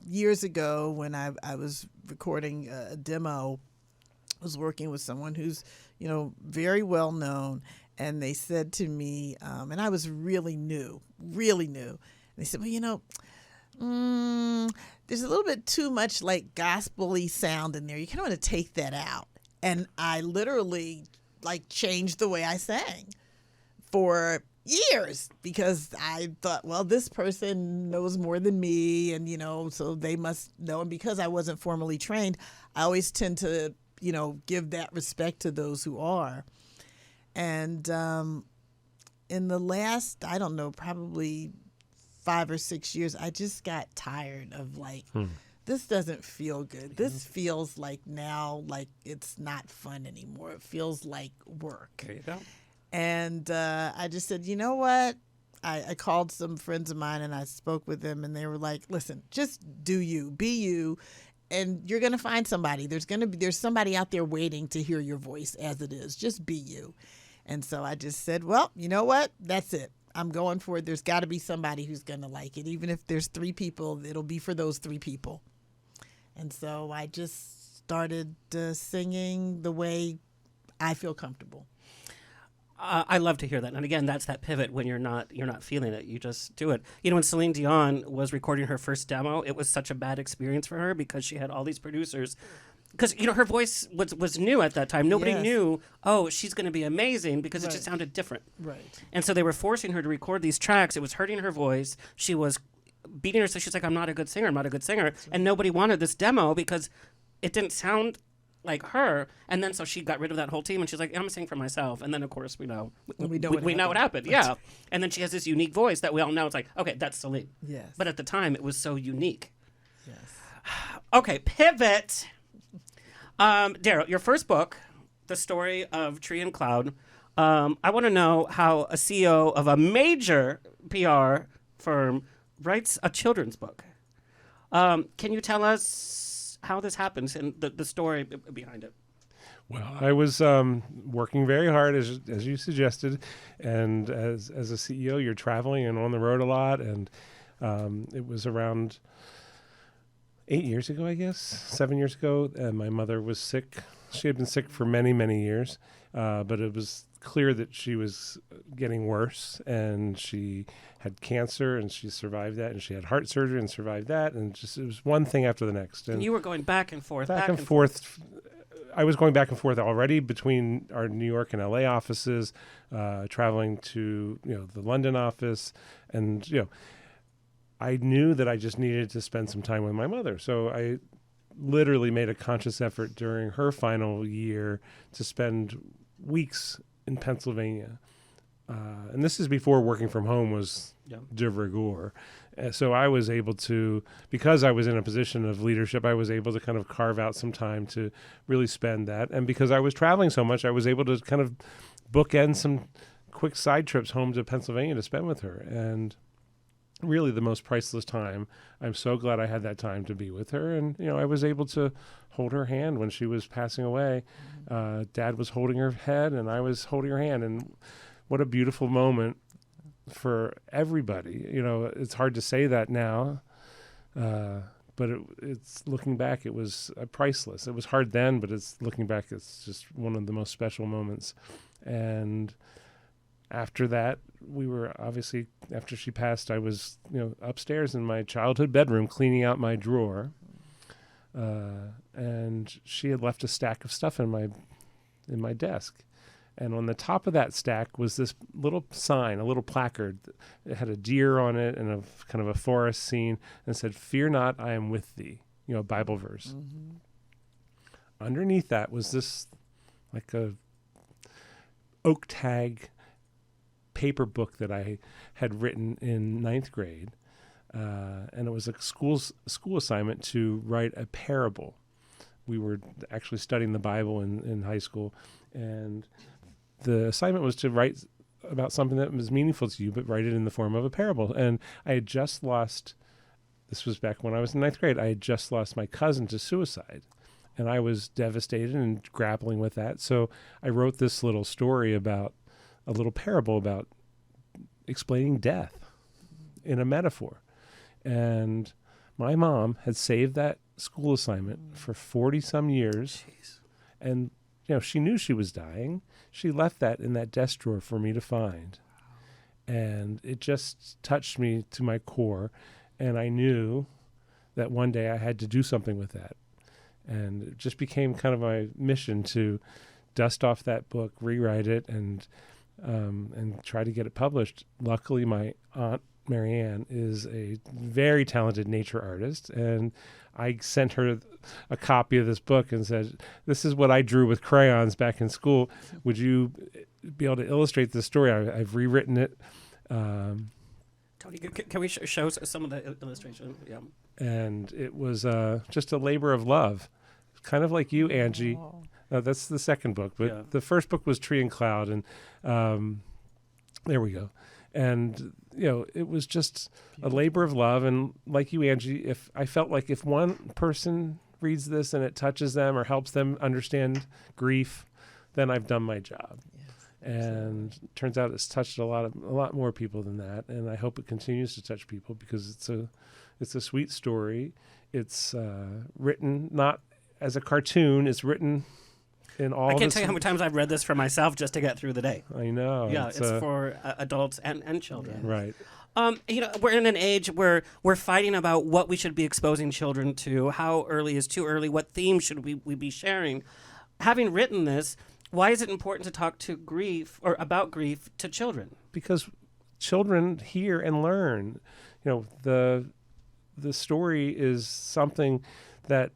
years ago when I was recording a demo, I was working with someone who's, very well known. And they said to me, and I was really new. And they said, well, there's a little bit too much like gospel-y sound in there. You kind of want to take that out. And I literally changed the way I sang for years because I thought, well, this person knows more than me and, so they must know. And because I wasn't formally trained, I always tend to, give that respect to those who are. And in the last, I don't know, probably 5 or 6 years, I just got tired of this doesn't feel good. This feels like now, it's not fun anymore. It feels like work. There you go. And I just said, you know what? I called some friends of mine and I spoke with them and they were like, listen, just do you, be you. And you're going to find somebody. There's somebody out there waiting to hear your voice as it is. Just be you. And so I just said, well, you know what? That's it. I'm going for it. There's got to be somebody who's going to like it. Even if there's 3 people, it'll be for those 3 people. And so I just started singing the way I feel comfortable. I love to hear that. And again, that's that pivot when you're not feeling it. You just do it. When Celine Dion was recording her first demo, it was such a bad experience for her because she had all these producers. Because, her voice was new at that time. Nobody knew, she's going to be amazing because it just sounded different. Right. And so they were forcing her to record these tracks. It was hurting her voice. She was beating herself. She's like, I'm not a good singer. And nobody wanted this demo because it didn't sound like her. And then so she got rid of that whole team and she's like, I'm going to sing for myself. And then, of course, we know what happened. Yeah. And then she has this unique voice that we all know. It's like, okay, that's Celine. Yes. But at the time, it was so unique. Yes. Okay, pivot. Daryl, your first book, The Story of Tree and Cloud. I want to know how a CEO of a major PR firm writes a children's book. Can you tell us how this happens and the story behind it? Well, I was working very hard, as you suggested, and as a CEO, you're traveling and on the road a lot, and it was around 8 years ago, I guess, 7 years ago, and my mother was sick. She had been sick for many, many years, but it was clear that she was getting worse, and she had cancer, and she survived that, and she had heart surgery and survived that, and just it was one thing after the next. And you were going back and forth. Back and forth. I was going back and forth already between our New York and LA offices, traveling to the London office, and I knew that I just needed to spend some time with my mother. So I literally made a conscious effort during her final year to spend weeks in Pennsylvania. And this is before working from home was de rigueur. So I was able to, because I was in a position of leadership, I was able to kind of carve out some time to really spend that. And because I was traveling so much, I was able to kind of bookend some quick side trips home to Pennsylvania to spend with her. And really the most priceless time. I'm so glad I had that time to be with her. And, I was able to hold her hand when she was passing away. Dad was holding her head and I was holding her hand. And what a beautiful moment for everybody. It's hard to say that now, but it's looking back, it was priceless. It was hard then, but it's looking back, it's just one of the most special moments. And after that, we were obviously, after she passed, I was, upstairs in my childhood bedroom cleaning out my drawer. And she had left a stack of stuff in my desk. And on the top of that stack was this little sign, a little placard. It had a deer on it and a kind of a forest scene, and said, "Fear not, I am with thee." A Bible verse. Mm-hmm. Underneath that was this, like a oak tag paper book that I had written in 9th grade, and it was a school assignment to write a parable. We were actually studying the Bible in high school, and the assignment was to write about something that was meaningful to you, but write it in the form of a parable. And I had just lost, this was back when I was in 9th grade, I had just lost my cousin to suicide. And I was devastated and grappling with that. So I wrote this little story about, a little parable about explaining death in a metaphor. And My mom had saved that school assignment for 40 some years. Jeez. And, she knew she was dying. She left that in that desk drawer for me to find. And it just touched me to my core. And I knew that one day I had to do something with that. And it just became kind of my mission to dust off that book, rewrite it, and try to get it published. Luckily, my aunt, Marianne, is a very talented nature artist, and I sent her a copy of this book and said, this is what I drew with crayons back in school. Would you be able to illustrate this story? I've rewritten it. Tony, can we show some of the illustration? Yeah. And it was just a labor of love, kind of like you, Angie. That's the second book, but the first book was Tree and Cloud, and there we go. And it was just a labor of love. And like you, Angie, I felt like if one person reads this and it touches them or helps them understand grief, then I've done my job. And it turns out it's touched a lot more people than that, and I hope it continues to touch people because it's a sweet story. It's written not as a cartoon; it's written in all. I can't tell you how many times I've read this for myself just to get through the day. I know. Yeah, it's for adults and children. Right. We're in an age where we're fighting about what we should be exposing children to, how early is too early, what themes should we be sharing. Having written this, why is it important to talk to grief or about grief to children? Because children hear and learn. The story is something that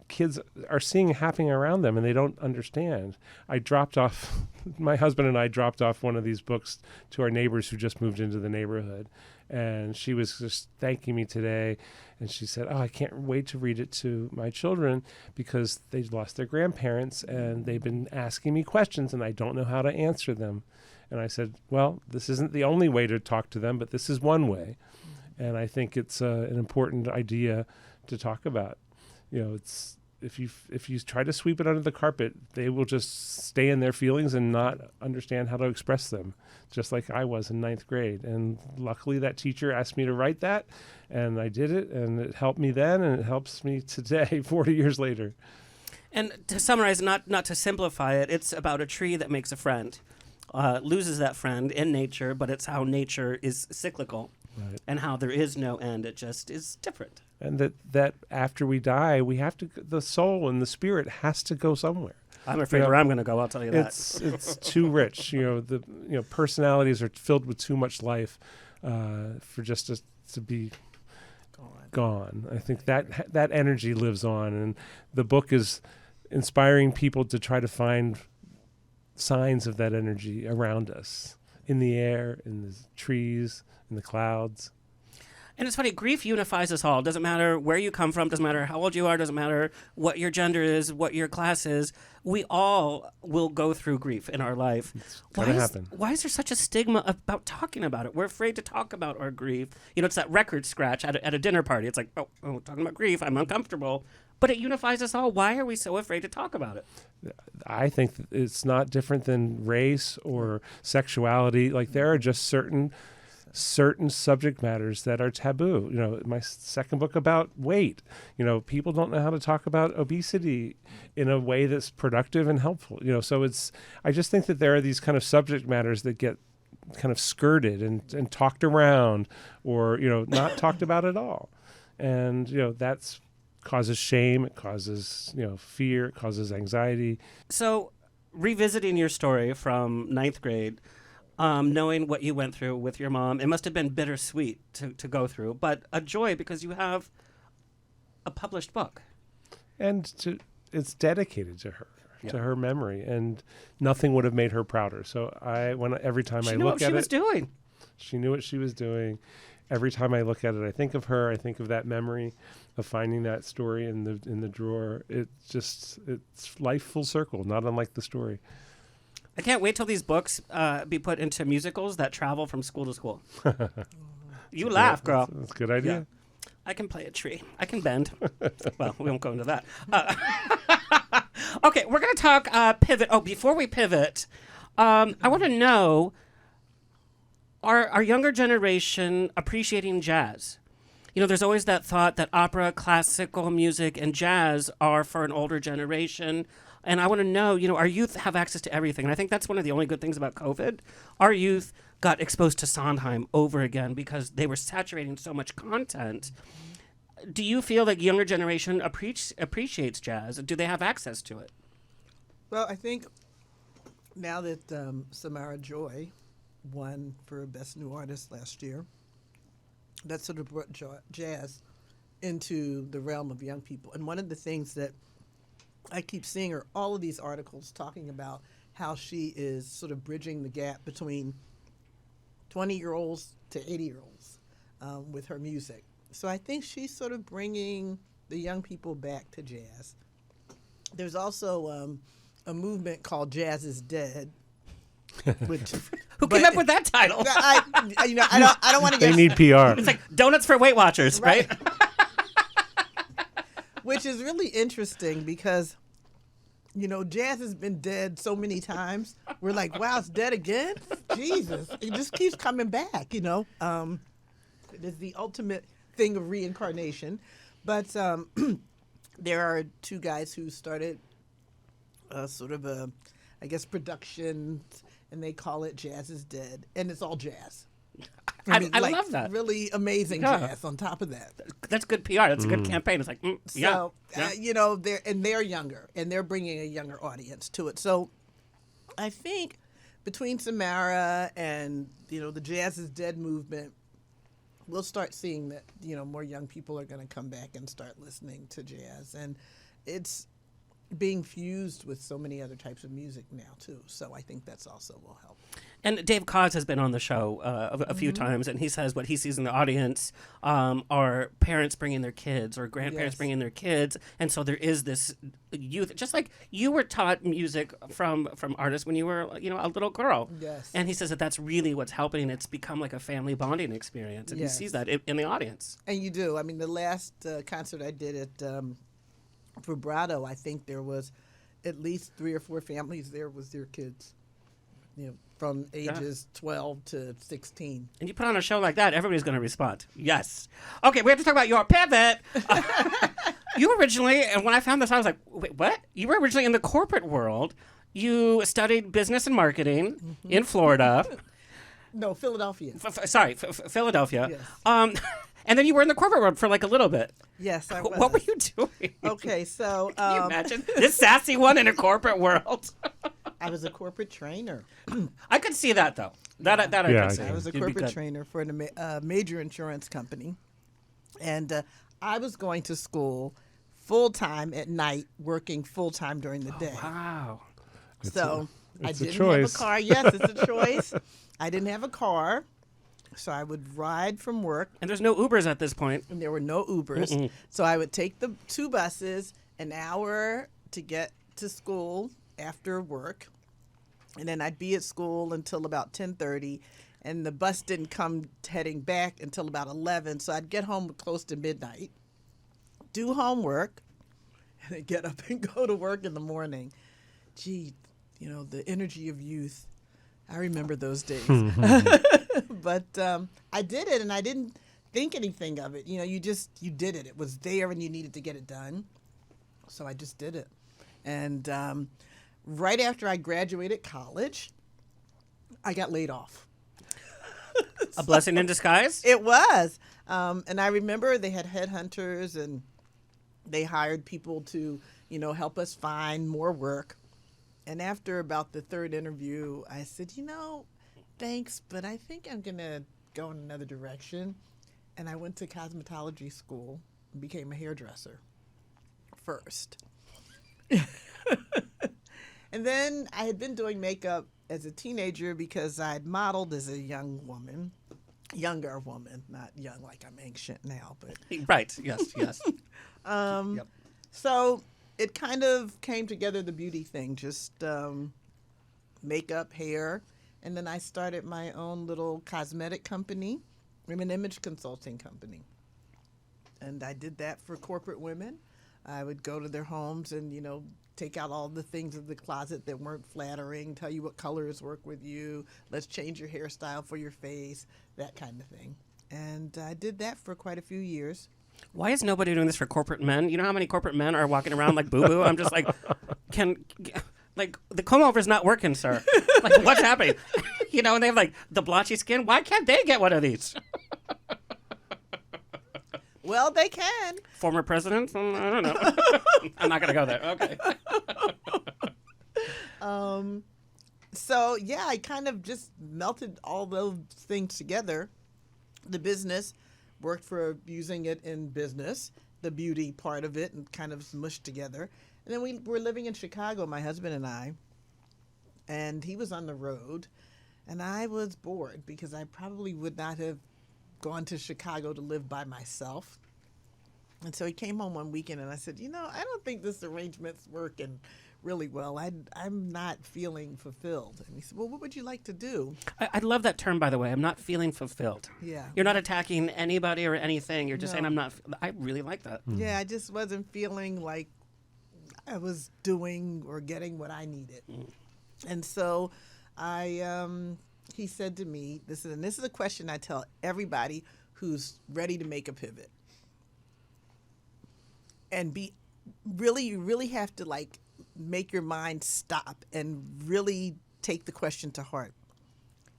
kids are seeing happening around them and they don't understand. My husband and I dropped off one of these books to our neighbors who just moved into the neighborhood. And she was just thanking me today. And she said, I can't wait to read it to my children because they've lost their grandparents and they've been asking me questions and I don't know how to answer them. And I said, well, this isn't the only way to talk to them, but this is one way. And I think it's an important idea to talk about. It's if you try to sweep it under the carpet, they will just stay in their feelings and not understand how to express them, just like I was in 9th grade. And luckily that teacher asked me to write that, and I did it, and it helped me then, and it helps me today, 40 years later. And to summarize, not to simplify it, it's about a tree that makes a friend, loses that friend in nature, but it's how nature is cyclical. Right. And how there is no end. It just is different. And that after we die, we have to, the soul and the spirit has to go somewhere. I'm afraid where I'm going to go, I'll tell you that. It's too rich. Personalities are filled with too much life for just to be gone. I think that energy lives on. And the book is inspiring people to try to find signs of that energy around us, in the air, in the trees, in the clouds. And it's funny, grief unifies us all. Doesn't matter where you come from, doesn't matter how old you are, doesn't matter what your gender is, what your class is. We all will go through grief in our life. It's going to happen. Why is there such a stigma about talking about it? We're afraid to talk about our grief. It's that record scratch at a dinner party. It's like, oh, talking about grief, I'm uncomfortable. But it unifies us all. Why are we so afraid to talk about it? I think it's not different than race or sexuality. Like there are just certain subject matters that are taboo. My second book about weight, people don't know how to talk about obesity in a way that's productive and helpful. So I just think that there are these kind of subject matters that get kind of skirted and talked around or, not talked about at all. And, that's causes shame, it causes, fear, it causes anxiety. So revisiting your story from 9th grade, knowing what you went through with your mom, it must have been bittersweet to go through, but a joy because you have a published book. And it's dedicated to her, to her memory, and nothing would have made her prouder. So every time I look at it, she knew what she was doing. Every time I look at it, I think of her. I think of that memory of finding that story in the drawer. It's life full circle, not unlike the story. I can't wait till these books be put into musicals that travel from school to school. You laugh, girl. That's a good idea. Yeah. I can play a tree. I can bend. Well, we won't go into that. Okay, we're going to talk pivot. Oh, before we pivot, I want to know, are our younger generation appreciating jazz? there's always that thought that opera, classical music, and jazz are for an older generation. And I want to know, our youth have access to everything. And I think that's one of the only good things about COVID. Our youth got exposed to Sondheim over again because they were saturating so much content. Do you feel like younger generation appreciates jazz? Do they have access to it? Well, I think now that Samara Joy won for Best New Artist last year, that sort of brought jazz into the realm of young people. And one of the things that I keep seeing are all of these articles talking about how she is sort of bridging the gap between 20-year-olds to 80-year-olds with her music. So I think she's sort of bringing the young people back to jazz. There's also a movement called Jazz is Dead. Which, Who came up with that title? I don't want to get. They need PR. It's like donuts for Weight Watchers, right? Which is really interesting because, jazz has been dead so many times. We're like, wow, it's dead again? Jesus. It just keeps coming back, It is the ultimate thing of reincarnation. But there are two guys who started sort of a, production, and they call it Jazz is Dead. And it's all jazz. I love that. Really amazing jazz on top of that. That's good PR. That's a good campaign. It's like, So, they're younger, and they're bringing a younger audience to it. So I think between Samara and, the Jazz is Dead movement, we'll start seeing that, more young people are going to come back and start listening to jazz. And it's being fused with so many other types of music now, too. So I think that's also will help. And Dave Koz has been on the show a few times, and he says what he sees in the audience are parents bringing their kids or grandparents bringing their kids, and so there is this youth, just like you were taught music from artists when you were a little girl. Yes. And he says that that's really what's helping. It's become like a family bonding experience, and he sees that in the audience. And you do. I mean, the last concert I did at Vibrato, I think there was at least 3 or 4 families there with their kids. From ages 12 to 16. And you put on a show like that, everybody's going to respond. Yes. Okay, we have to talk about your pivot. You originally, and when I found this, I was like, wait, what? You were originally in the corporate world. You studied business and marketing in Florida. No, Philadelphia. Philadelphia. Yes. And then you were in the corporate world for like a little bit. Yes, I was. What were you doing? Okay, so... Can you imagine? This sassy one in a corporate world. I was a corporate trainer. I could see that, though. That I could see. I was a corporate trainer for a major insurance company. And I was going to school full-time at night, working full-time during the day. Wow. I didn't have a choice. car. Yes, it's a choice. I didn't have a car, so I would ride from work. And there's no Ubers at this point. And there were no Ubers. Mm-mm. So I would take the 2 buses, an hour to get to school after work, and then I'd be at school until about 10:30, and the bus didn't come heading back until about 11, so I'd get home close to midnight, do homework, and then get up and go to work in the morning. Gee, the energy of youth. I remember those days. But I did it, and I didn't think anything of it. You did it. It was there, and you needed to get it done. So I just did it. And right after I graduated college, I got laid off. A blessing in disguise? It was. And I remember they had headhunters, and they hired people to, help us find more work. And after about the 3rd interview, I said, thanks, but I think I'm going to go in another direction. And I went to cosmetology school and became a hairdresser first. And then I had been doing makeup as a teenager because I'd modeled as a younger woman, not young like I'm ancient now, but Right, yes. Yep. So it kind of came together, the beauty thing, just makeup, hair, and then I started my own little cosmetic company, an image consulting company. And I did that for corporate women. I would go to their homes and, take out all the things in the closet that weren't flattering, tell you what colors work with you, let's change your hairstyle for your face, that kind of thing. And I did that for quite a few years. Why is nobody doing this for corporate men? You know how many corporate men are walking around like boo-boo? I'm just like, the comb-over's not working, sir. Like, what's happening? You know, and they have, like, the blotchy skin. Why can't they get one of these? Well, they can. Former presidents? I don't know. I'm not going to go there. Okay. So, yeah, I kind of just melted all those things together. The business, worked for using it in business, the beauty part of it, and kind of smushed together. And then we were living in Chicago, my husband and I, and he was on the road, and I was bored because I probably would not have gone to Chicago to live by myself. And so he came home one weekend, and I said, I don't think this arrangement's working really well. I'm not feeling fulfilled. And he said, well, what would you like to do? I love that term, by the way. I'm not feeling fulfilled. Yeah. You're not attacking anybody or anything. You're just saying I'm not. I really like that. Yeah, I just wasn't feeling like I was doing or getting what I needed. And so he said to me, this is a question I tell everybody who's ready to make a pivot. And you really have to like make your mind stop and really take the question to heart.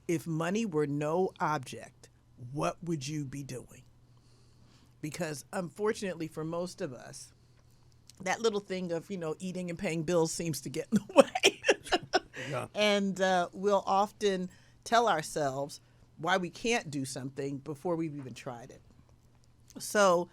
If money were no object, what would you be doing? Because unfortunately for most of us, that little thing of, eating and paying bills seems to get in the way. Yeah. And we'll often tell ourselves why we can't do something before we've even tried it. So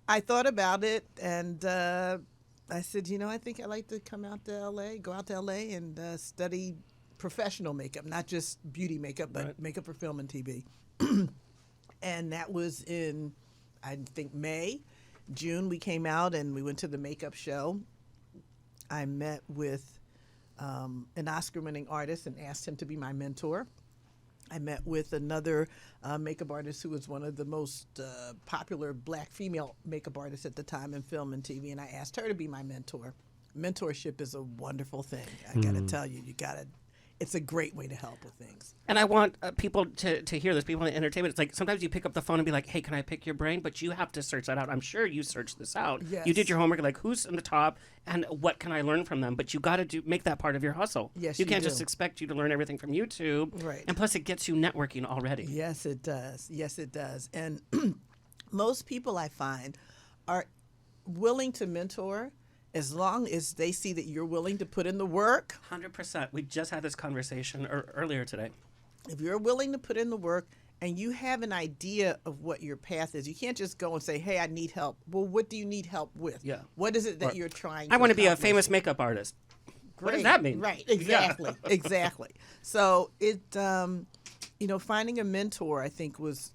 I thought about it, and I said, I think I'd like to go out to L.A. and study professional makeup, not just beauty makeup, but makeup for film and TV. And that was in, I think, May. June, we came out and we went to the makeup show. I met with an Oscar-winning artist and asked him to be my mentor. I met with another makeup artist who was one of the most popular black female makeup artists at the time in film and TV, and I asked her to be my mentor. Mentorship is a wonderful thing. I got to tell you, it's a great way to help with things. And I want people to hear this, people in entertainment. It's like sometimes you pick up the phone and be like, hey, can I pick your brain? But you have to search that out. I'm sure you searched this out. Yes. You did your homework, like who's in the top and what can I learn from them? But you got to make that part of your hustle. Yes, you can't just expect you to learn everything from YouTube. Right. And plus it gets you networking already. Yes, it does. Yes, it does. And most people I find are willing to mentor as long as they see that you're willing to put in the work. 100%. We just had this conversation earlier today. If you're willing to put in the work and you have an idea of what your path is, you can't just go and say, hey, I need help. Well, what do you need help with? Yeah. What is it that you're trying I want to be a accomplish? famous makeup artist. Great. What does that mean? Right, exactly, exactly. So it, finding a mentor, I think, was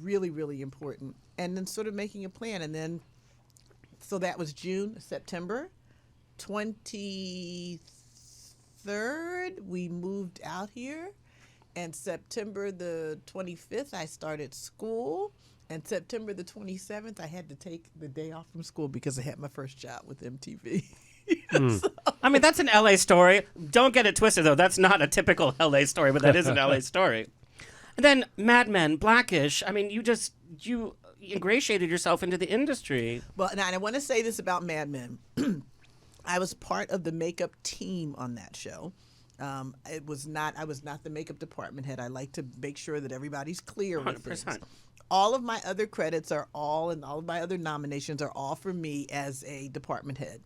really, really important. And then sort of making a plan. And then, so that was September 23rd, we moved out here. And September the 25th, I started school. And September the 27th, I had to take the day off from school because I had my first job with MTV. So, I mean, that's an LA story. Don't get it twisted, though. That's not a typical LA story, but that is an LA story. And then Mad Men, Blackish. I mean, you ingratiated yourself into the industry. Well, and I want to say this about Mad Men. I was part of the makeup team on that show. I was not the makeup department head. I like to make sure that everybody's clear with 100%. things. All of my other credits and all of my other nominations are all for me as a department head.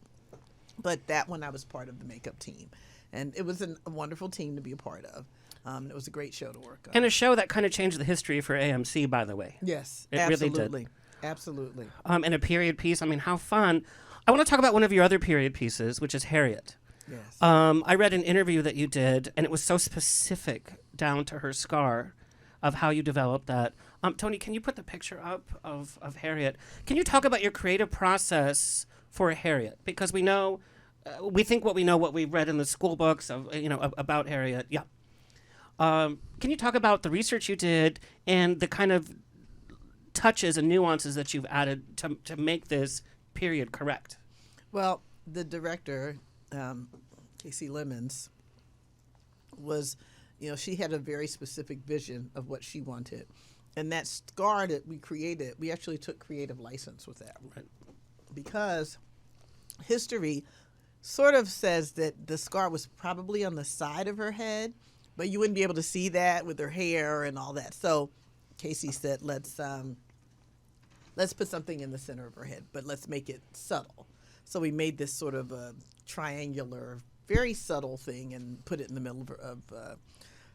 But that one, I was part of the makeup team. And it was a wonderful team to be a part of. It was a great show to work on. And a show that kind of changed the history for AMC, by the way. Yes, it absolutely. really did. Absolutely. And a period piece. I mean, how fun. I want to talk about one of your other period pieces, which is Harriet. Yes. I read an interview that you did, and it was so specific down to her scar of how you developed that. Tony, can you put the picture up of Harriet? Can you talk about your creative process for Harriet? Because we know, we think what we know, what we've read in the school books of, about Harriet. Yeah. Can you talk about the research you did and the kind of touches and nuances that you've added to make this period correct? Well, the director, Casey Lemons, was, she had a very specific vision of what she wanted. And that scar that we created, we actually took creative license with that. Right. Because history sort of says that the scar was probably on the side of her head, but you wouldn't be able to see that with her hair and all that. So Casey said, let's put something in the center of her head, but let's make it subtle. So we made this sort of a triangular, very subtle thing and put it in the middle of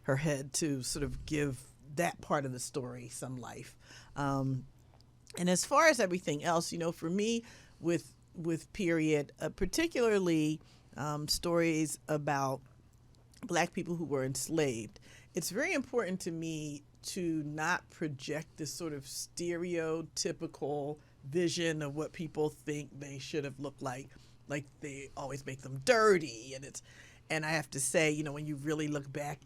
her head to sort of give that part of the story some life. And as far as everything else, for me, with period, particularly stories about Black people who were enslaved, it's very important to me to not project this sort of stereotypical vision of what people think they should have looked like they always make them dirty, and I have to say, when you really look back,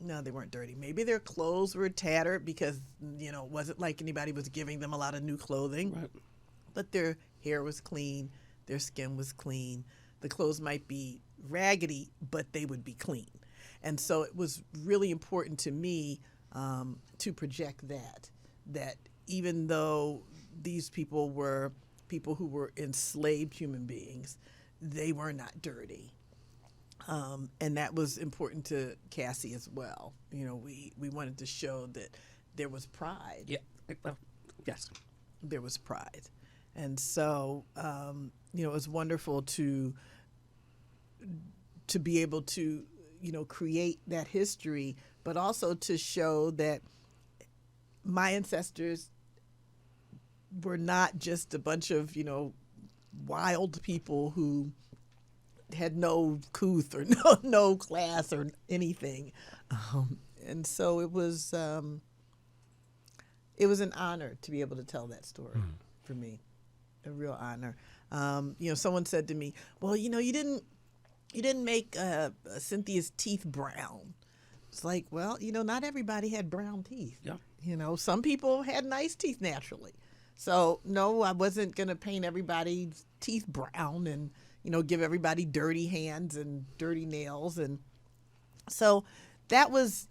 no, they weren't dirty. Maybe their clothes were tattered because it wasn't like anybody was giving them a lot of new clothing, Right. but their hair was clean, their skin was clean. The clothes might be raggedy, but they would be clean. And so it was really important to me to project that even though these people were people who were enslaved human beings, they were not dirty. And that was important to Cassie as well. We wanted to show that there was pride. Yeah. Well, yes. There was pride. And so, it was wonderful to be able to, create that history, but also to show that my ancestors were not just a bunch of, wild people who had no couth or no class or anything. And so it was an honor to be able to tell that story for me, a real honor. Someone said to me, well, you didn't make Cynthia's teeth brown. It's like, well, not everybody had brown teeth. Yeah. Some people had nice teeth naturally. So no, I wasn't going to paint everybody's teeth brown and, give everybody dirty hands and dirty nails. And so that's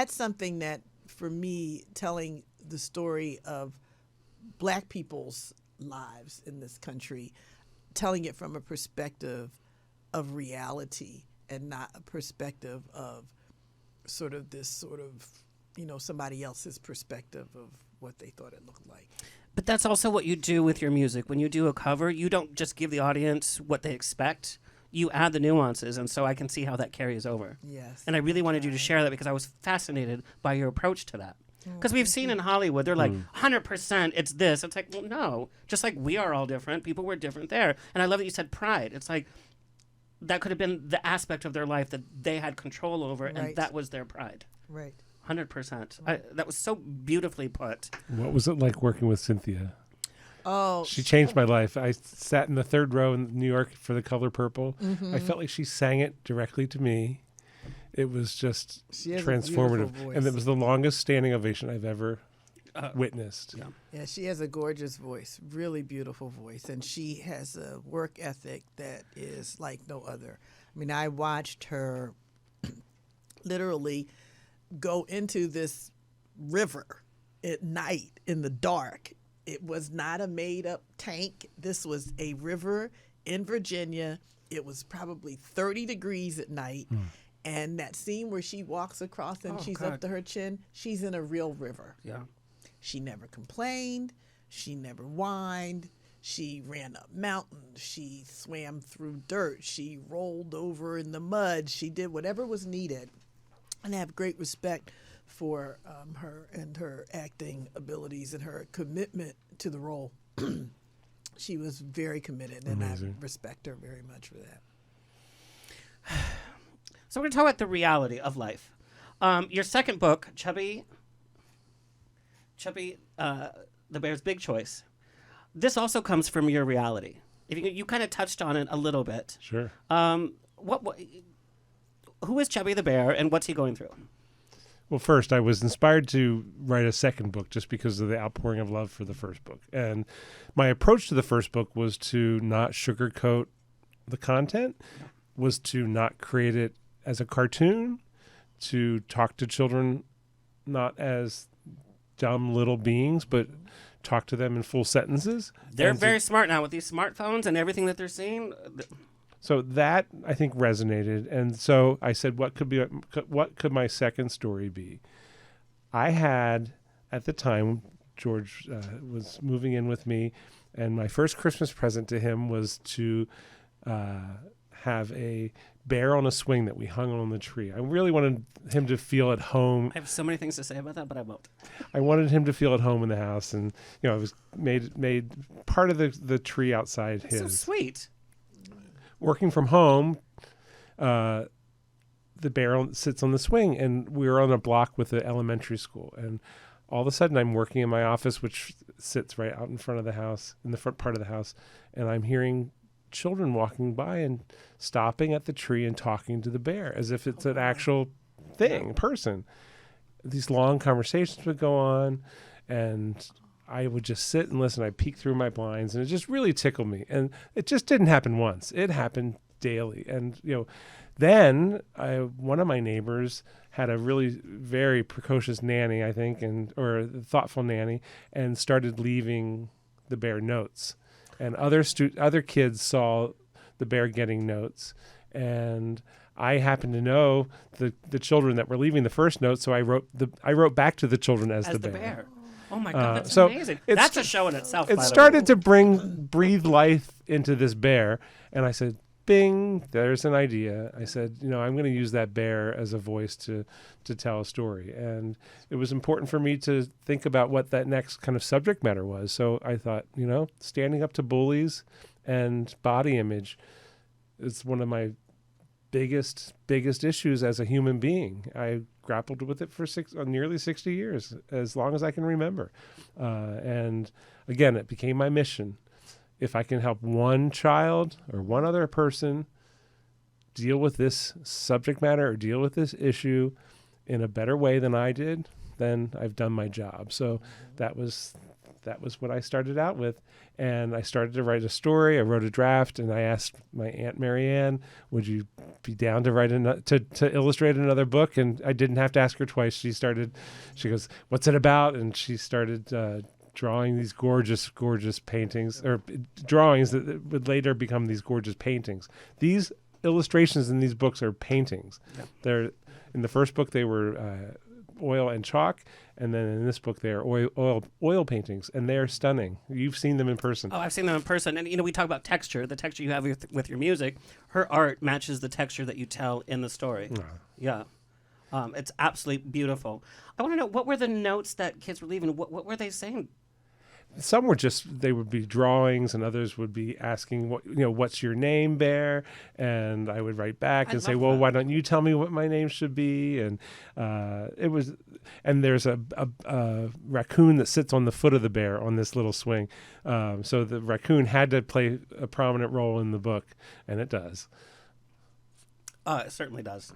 something that, for me, telling the story of Black people's lives in this country, telling it from a perspective of reality and not a perspective of somebody else's perspective of what they thought it looked like. But that's also what you do with your music. When you do a cover, you don't just give the audience what they expect. You add the nuances, and so I can see how that carries over. Yes. And I really wanted you to share that because I was fascinated by your approach to that. Because we've seen in Hollywood, they're like, 100% it's this. It's like, well, no. Just like we are all different, people were different there. And I love that you said pride. It's like that could have been the aspect of their life that they had control over, and that was their pride. Right. 100%. That was so beautifully put. What was it like working with Cynthia? Oh, She changed my life. I sat in the third row in New York for The Color Purple. I felt like she sang it directly to me. It was just She has a transformative. beautiful voice. And it was the longest standing ovation I've ever witnessed. Yeah. Yeah, she has a gorgeous voice, really beautiful voice, and she has a work ethic that is like no other. I mean, I watched her literally go into this river at night in the dark. It was not a made-up tank. This was a river in Virginia. It was probably 30 degrees at night. And that scene where she walks across and she's up to her chin, she's in a real river. Yeah. She never complained. She never whined. She ran up mountains. She swam through dirt. She rolled over in the mud. She did whatever was needed. And I have great respect for her and her acting abilities and her commitment to the role. She was very committed, and Amazing. I respect her very much for that. So we're going to talk about the reality of life. Your second book, Chubby, the Bear's Big Choice. This also comes from your reality. If you kind of touched on it a little bit. Sure. Who is Chubby the Bear, and what's he going through? Well, first, I was inspired to write a second book just because of the outpouring of love for the first book. And my approach to the first book was to not sugarcoat the content, was to not create it as a cartoon, to talk to children not as dumb little beings, but talk to them in full sentences. They're very smart now with these smartphones and everything that they're seeing. So that, I think, resonated. And so I said, what could my second story be? I had, at the time, George was moving in with me, and my first Christmas present to him was to have a bear on a swing that we hung on the tree. I really wanted him to feel at home. I have so many things to say about that, but I won't. I wanted him to feel at home in the house, and it was made part of the tree outside his. So sweet. Working from home, the bear sits on the swing, and we were on a block with the elementary school, and all of a sudden I'm working in my office, which sits right out in front of the house, in the front part of the house, and I'm hearing children walking by and stopping at the tree and talking to the bear as if it's an actual thing, person. These long conversations would go on, and I would just sit and listen. I'd peek through my blinds, and it just really tickled me. And it just didn't happen once. It happened daily. And, then one of my neighbors had a really very precocious nanny, I think, or thoughtful nanny, and started leaving the bear notes. And other kids saw the bear getting notes, and I happened to know the children that were leaving the first note, so I wrote back to the children as the bear. Oh my God, that's so amazing! That's a show in itself. It started to breathe life into this bear, and I said, "Bing, there's an idea." I said, I'm going to use that bear as a voice to tell a story, and it was important for me to think about what that next kind of subject matter was. So I thought, standing up to bullies and body image is one of my biggest issues as a human being. I grappled with it for nearly 60 years, as long as I can remember. And again, it became my mission. If I can help one child or one other person deal with this subject matter or deal with this issue in a better way than I did, then I've done my job. So that was what I started out with. And I started to write a story. I wrote a draft, and I asked my Aunt Marianne, would you be down to write to illustrate another book? And I didn't have to ask her twice. She goes, what's it about? And she started drawing these gorgeous paintings, or drawings that would later become these gorgeous paintings. These illustrations in these books are paintings. Yeah. They're in the first book they were oil and chalk, and then in this book they are oil paintings, and they are stunning. You've seen them in person. Oh, I've seen them in person, and we talk about texture. The texture you have with your music, her art matches the texture that you tell in the story. Yeah. It's absolutely beautiful. I want to know, what were the notes that kids were leaving? What were they saying? Some were they would be drawings, and others would be asking, what's your name, Bear? And I would write back and say, well, why don't you tell me what my name should be? And and there's a raccoon that sits on the foot of the bear on this little swing. So the raccoon had to play a prominent role in the book, and it does. It certainly does.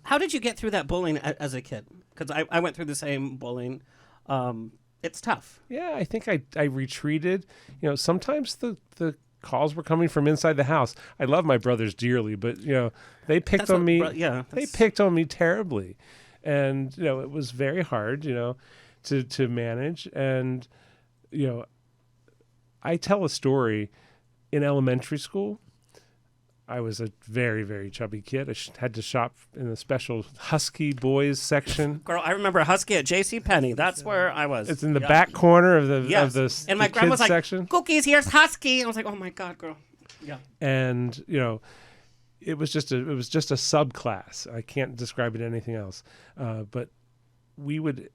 How did you get through that bullying as a kid? Because I went through the same bullying. It's tough. Yeah, I think I retreated. Sometimes the calls were coming from inside the house. I love my brothers dearly, but they picked on me. They picked on me terribly, and it was very hard, to manage. And I tell a story in elementary school. I was a very, very chubby kid. I had to shop in a special Husky boys section. Girl, I remember Husky at JCPenney. That's where I was. It's in the back corner of the and my grandma was like, section. Cookies, here's Husky. I was like, oh my God, girl. Yeah. And it was just a subclass. I can't describe it anything else. But we would,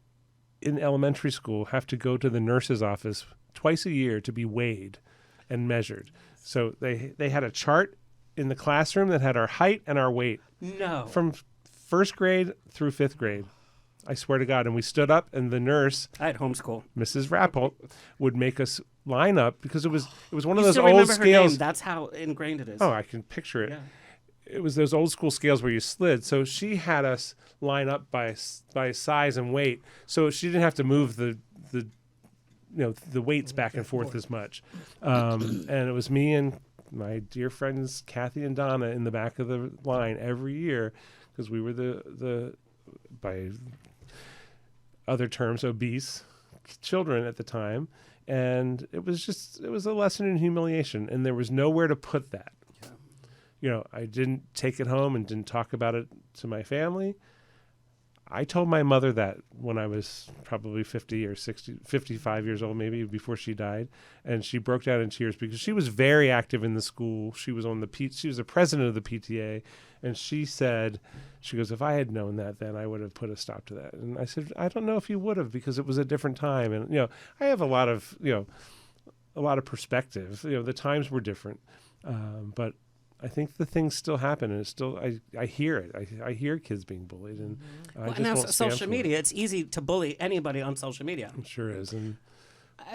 in elementary school, have to go to the nurse's office twice a year to be weighed and measured. So they had a chart in the classroom that had our height and our weight. No. From first grade through fifth grade. I swear to God. And we stood up, and the nurse, I had homeschool, Mrs. Rappolt, would make us line up, because it was one of those still old remember her scales. Name. That's how ingrained it is. Oh, I can picture it. Yeah. It was those old school scales where you slid. So she had us line up by size and weight, so she didn't have to move the weights back and forth as much. And it was me and my dear friends Kathy and Donna in the back of the line every year, because we were the by other terms obese, children at the time. And it was a lesson in humiliation, and there was nowhere to put that. Yeah. I didn't take it home and didn't talk about it to my family. I told my mother that when I was probably 50 or 60, 55 years old, maybe before she died. And she broke down in tears because she was very active in the school. She was she was the president of the PTA. And she goes, if I had known that then, I would have put a stop to that. And I said, I don't know if you would have, because it was a different time. And, I have a lot of perspective. The times were different. But I think the things still happen, and it's still I hear it. I hear kids being bullied, and and now social media. It's easy to bully anybody on social media. It sure is, and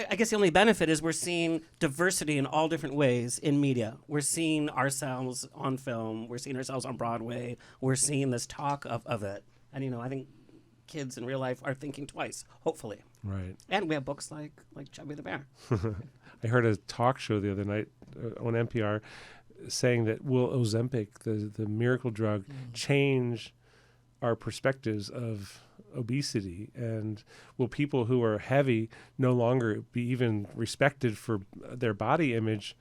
I guess the only benefit is we're seeing diversity in all different ways in media. We're seeing ourselves on film. We're seeing ourselves on Broadway. We're seeing this talk of it, and I think kids in real life are thinking twice, hopefully. Right. And we have books like Chubby the Bear. I heard a talk show the other night on NPR. Saying that will Ozempic, the miracle drug, change our perspectives of obesity, and will people who are heavy no longer be even respected for their body image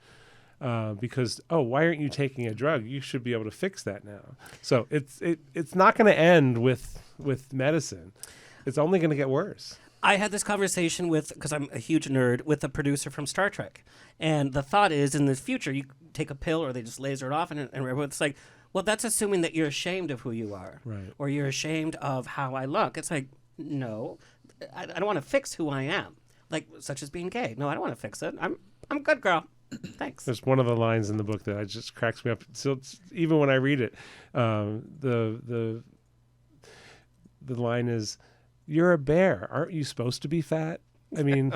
because why aren't you taking a drug? You should be able to fix that now. So it's not going to end with medicine. It's only going to get worse. I had this conversation because I'm a huge nerd, with a producer from Star Trek. And the thought is, in the future, you take a pill or they just laser it off, and it's like, well, that's assuming that you're ashamed of who you are. Right. Or you're ashamed of how I look. It's like, no, I don't want to fix who I am, such as being gay. No, I don't want to fix it. I'm good, girl. Thanks. There's one of the lines in the book that just cracks me up. So even when I read it, the line is, "You're a bear. Aren't you supposed to be fat?" I mean,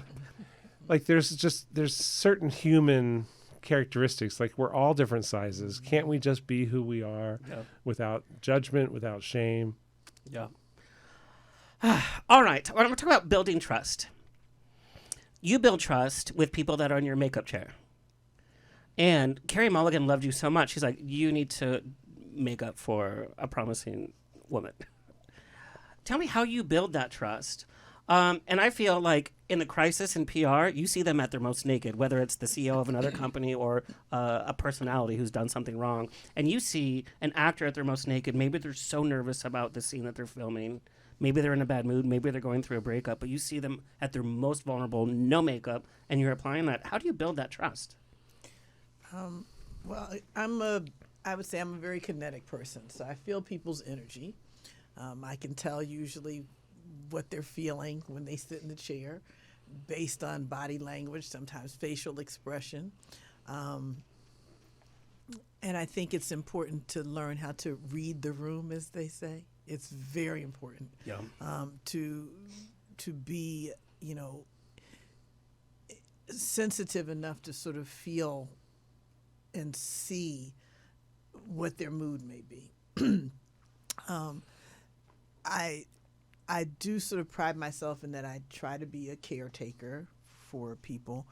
there's certain human characteristics. We're all different sizes. Can't we just be who we are without judgment, without shame? Yeah. All right. Well, I'm going to talk about building trust. You build trust with people that are in your makeup chair. And Carey Mulligan loved you so much. She's like, you need to make up for a promising woman. Tell me how you build that trust. And I feel like in the crisis in PR, you see them at their most naked, whether it's the CEO of another company or a personality who's done something wrong. And you see an actor at their most naked. Maybe they're so nervous about the scene that they're filming. Maybe they're in a bad mood. Maybe they're going through a breakup. But you see them at their most vulnerable, no makeup, and you're applying that. How do you build that trust? Well, I would say I'm a very kinetic person. So I feel people's energy. I can tell usually what they're feeling when they sit in the chair based on body language, sometimes facial expression. And I think it's important to learn how to read the room, as they say. It's very important to be, sensitive enough to sort of feel and see what their mood may be. I do sort of pride myself in that I try to be a caretaker for people.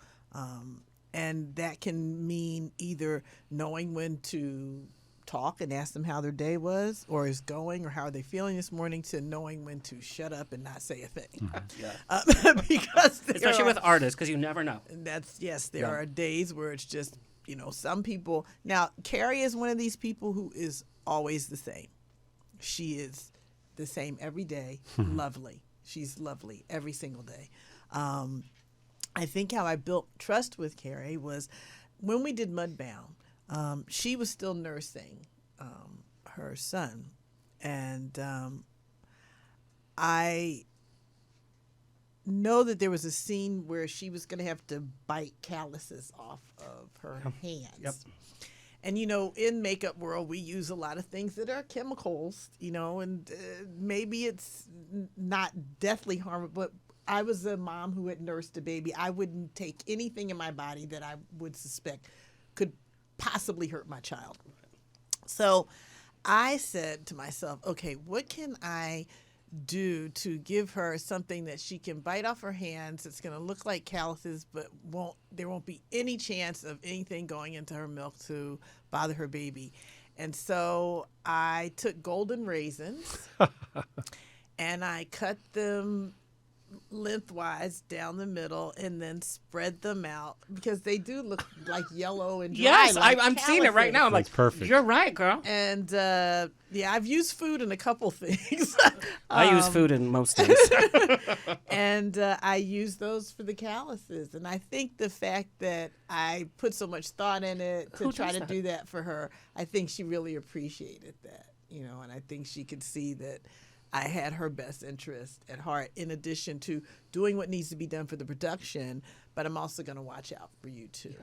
And that can mean either knowing when to talk and ask them how their day was or is going or how are they feeling this morning, to knowing when to shut up and not say a thing. Because especially with artists, because you never know. There are days where it's just, some people. Now, Carey is one of these people who is always the same. She is the same every day. Lovely. She's lovely every single day. I think how I built trust with Carey was when we did Mudbound. She was still nursing her son, and I know that there was a scene where she was going to have to bite calluses off of her hands. Yep. And, in makeup world, we use a lot of things that are chemicals, and maybe it's not deathly harmful, but I was a mom who had nursed a baby. I wouldn't take anything in my body that I would suspect could possibly hurt my child. So I said to myself, okay, what can I do to give her something that she can bite off her hands? It's going to look like calluses, but there won't be any chance of anything going into her milk to bother her baby. And so I took golden raisins and I cut them lengthwise down the middle and then spread them out because they do look like yellow and dry. Yes, like I'm seeing it right now. I'm That's like, perfect. You're right, girl. And yeah, I've used food in a couple things. I use food in most things. And I use those for the calluses. And I think the fact that I put so much thought in it to Who try does to that? do that for her, I think she really appreciated that, and I think she could see that I had her best interest at heart, in addition to doing what needs to be done for the production, but I'm also going to watch out for you too.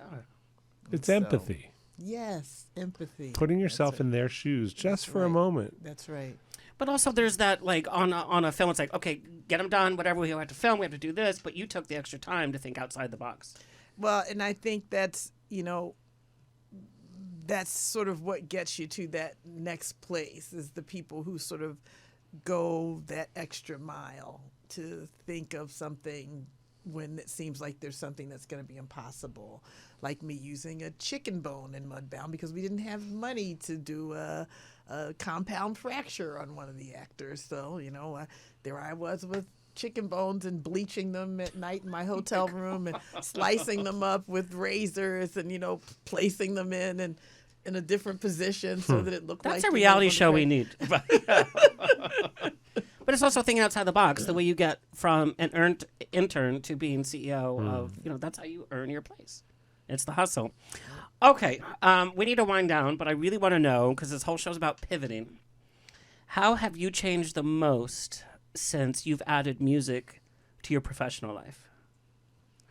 It's So- empathy. Yes, empathy. Putting yourself in their shoes just for a right. moment. That's right. But also, there's that, like, on a film, it's like, okay, get them done, whatever, we have to film, we have to do this, but you took the extra time to think outside the box. Well, and I think that's, that's sort of what gets you to that next place, is the people who sort of go that extra mile to think of something when it seems like there's something that's going to be impossible, like me using a chicken bone in Mudbound because we didn't have money to do a compound fracture on one of the actors. So, there I was with chicken bones and bleaching them at night in my hotel room and slicing them up with razors and, placing them in a different position so that it looked like... That's a reality show we need. But it's also thinking outside the box, the way you get from an earned intern to being CEO of, that's how you earn your place. It's the hustle. Okay, we need to wind down, but I really want to know, because this whole show's about pivoting, how have you changed the most since you've added music to your professional life?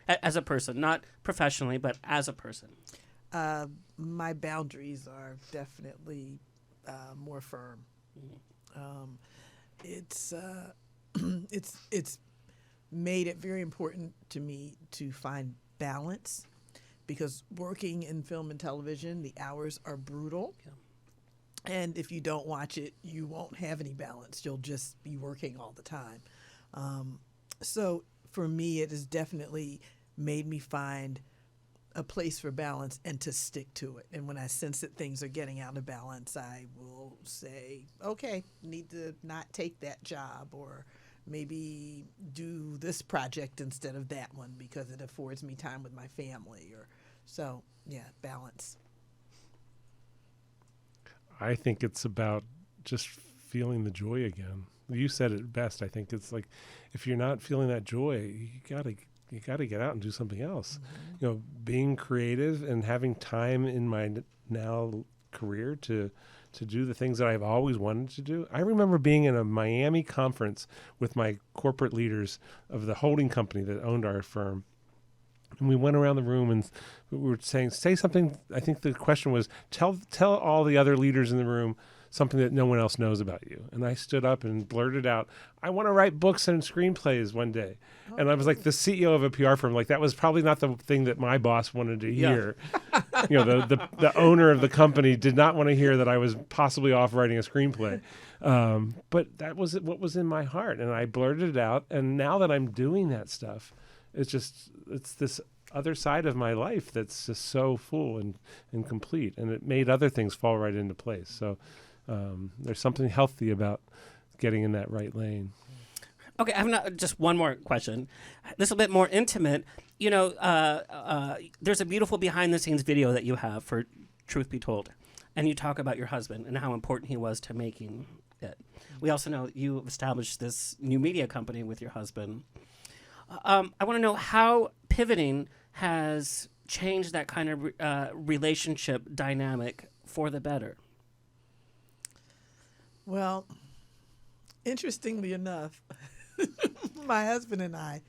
As a person, not professionally, but as a person. My boundaries are definitely more firm. It's made it very important to me to find balance, because working in film and television, the hours are brutal. Yeah. And if you don't watch it, you won't have any balance. You'll just be working all the time. So for me, it has definitely made me find a place for balance and to stick to it. And when I sense that things are getting out of balance, I will say, okay, need to not take that job, or maybe do this project instead of that one because it affords me time with my family. So, yeah, balance. I think it's about just feeling the joy again. You said it best. I think it's like, if you're not feeling that joy, you gotta get out and do something else. Mm-hmm. Being creative and having time in my now career to do the things that I've always wanted to do. I remember being in a Miami conference with my corporate leaders of the holding company that owned our firm. And we went around the room and we were saying, say something. I think the question was, tell all the other leaders in the room something that no one else knows about you. And I stood up and blurted out, I want to write books and screenplays one day. And I was like the CEO of a PR firm. Like, that was probably not the thing that my boss wanted to hear. The owner of the company did not want to hear that I was possibly off writing a screenplay. But that was what was in my heart. And I blurted it out. And now that I'm doing that stuff, it's this other side of my life that's just so full and complete. And it made other things fall right into place. So there's something healthy about getting in that right lane. Okay, I have just one more question. This is a bit more intimate. There's a beautiful behind-the-scenes video that you have for Truth Be Told, and you talk about your husband and how important he was to making it. We also know you established this new media company with your husband. I want to know how pivoting has changed that kind of relationship dynamic for the better. Well, interestingly enough, my husband and I,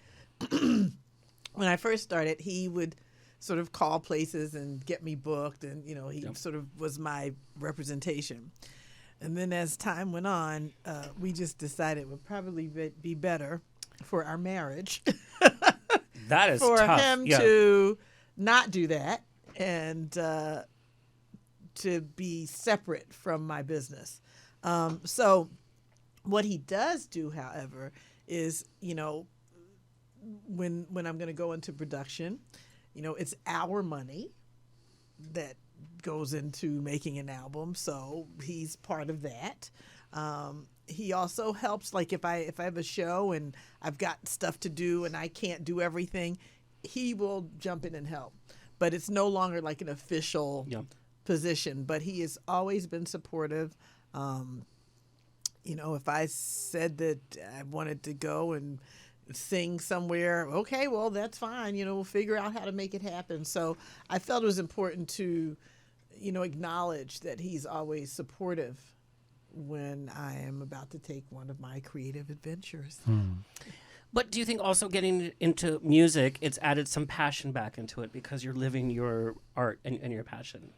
when I first started, he would sort of call places and get me booked, and he sort of was my representation. And then as time went on, we just decided it would probably be better for our marriage That is for tough. him Yeah. to not do that and to be separate from my business. So what he does do, however, is, when I'm going to go into production, it's our money that goes into making an album. So he's part of that. He also helps, like if I have a show and I've got stuff to do and I can't do everything, he will jump in and help. But it's no longer like an official position. But he has always been supportive. If I said that I wanted to go and sing somewhere, okay, well, that's fine. We'll figure out how to make it happen. So I felt it was important to, acknowledge that he's always supportive when I am about to take one of my creative adventures. But do you think also getting into music, it's added some passion back into it because you're living your art and your passion?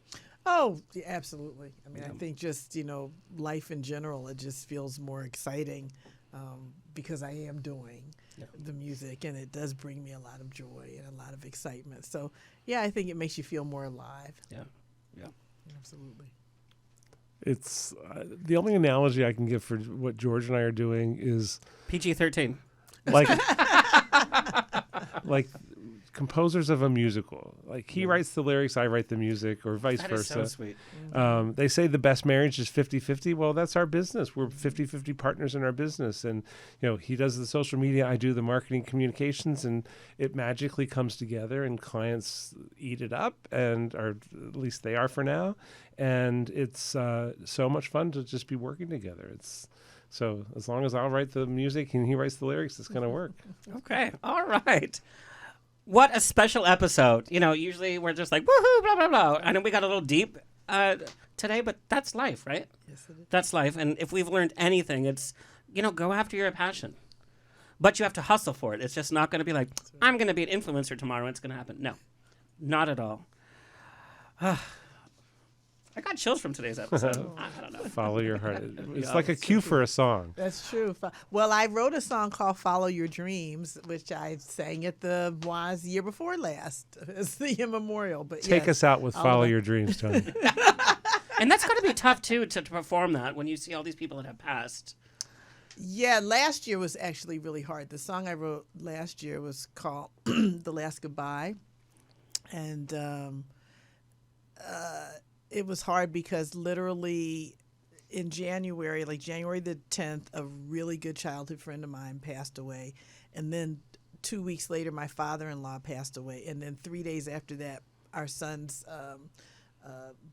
Oh, yeah, absolutely. I mean, I think just, life in general, it just feels more exciting because I am doing the music, and it does bring me a lot of joy and a lot of excitement. So, yeah, I think it makes you feel more alive. Yeah. Absolutely. It's the only analogy I can give for what George and I are doing is PG-13. Like composers of a musical. Like he writes the lyrics, I write the music, or vice versa. That is so sweet. They say the best marriage is 50-50. Well, that's our business. We're 50-50 partners in our business. And, he does the social media, I do the marketing communications, and it magically comes together and clients eat it up, or at least they are for now. And it's so much fun to just be working together. So as long as I'll write the music and he writes the lyrics, it's going to work. Okay. All right. What a special episode. Usually we're just like, woohoo, blah, blah, blah. I know we got a little deep today, but that's life, right? Yes, it is. That's life. And if we've learned anything, it's, go after your passion. But you have to hustle for it. It's just not going to be like, I'm going to be an influencer tomorrow and it's going to happen. No, not at all. I got chills from today's episode. I don't know. Follow your heart. It's like a cue for a song. That's true. Well, I wrote a song called Follow Your Dreams, which I sang at the Wise year before last as the memorial. But Take us out with Follow Your Dreams, Tony. And that's got to be tough, too, to perform that when you see all these people that have passed. Yeah, last year was actually really hard. The song I wrote last year was called The Last Goodbye. And it was hard because literally in January, like January the 10th, a really good childhood friend of mine passed away. And then 2 weeks later, my father-in-law passed away. And then 3 days after that, our son's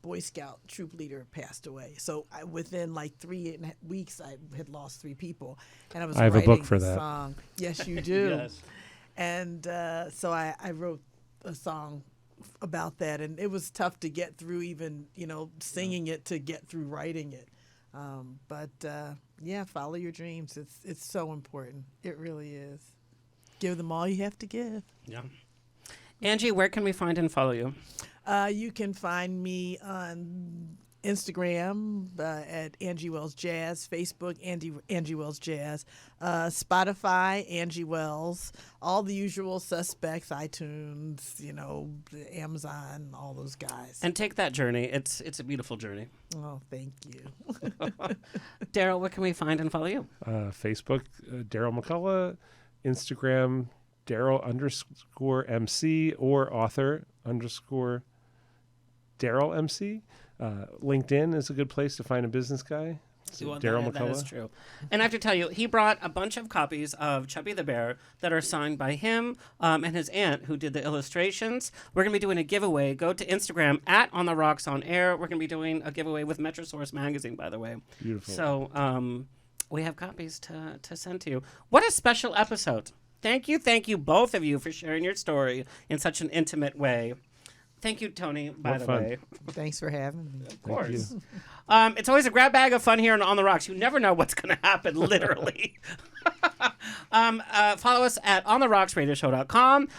Boy Scout troop leader passed away. So within like 3 weeks, I had lost 3 people. And I have a book for that. Song. Yes, you do. Yes. And so I wrote a song about that, and it was tough to get through even, singing it to get through writing it. But follow your dreams. It's so important. It really is. Give them all you have to give. Yeah. Angie, where can we find and follow you? You can find me on Instagram at Angie Wells Jazz, Facebook Angie Wells Jazz, Spotify Angie Wells, all the usual suspects, iTunes, Amazon, all those guys. And take that journey. It's a beautiful journey. Oh, thank you. Daryl, where can we find and follow you? Facebook, Daryl McCullough, Instagram, Daryl_MC or author _Daryl MC. LinkedIn is a good place to find a business guy. Daryl McCullough. That is true. And I have to tell you, he brought a bunch of copies of Chubby the Bear that are signed by him and his aunt, who did the illustrations. We're going to be doing a giveaway. Go to Instagram at On the Rocks On Air. We're going to be doing a giveaway with Metrosource Magazine, by the way. Beautiful. So we have copies to send to you. What a special episode. Thank you, both of you, for sharing your story in such an intimate way. Thank you, Tony, by the way. Thanks for having me. Of course. It's always a grab bag of fun here on The Rocks. You never know what's going to happen, literally. Follow us at ontherocksradioshow.com.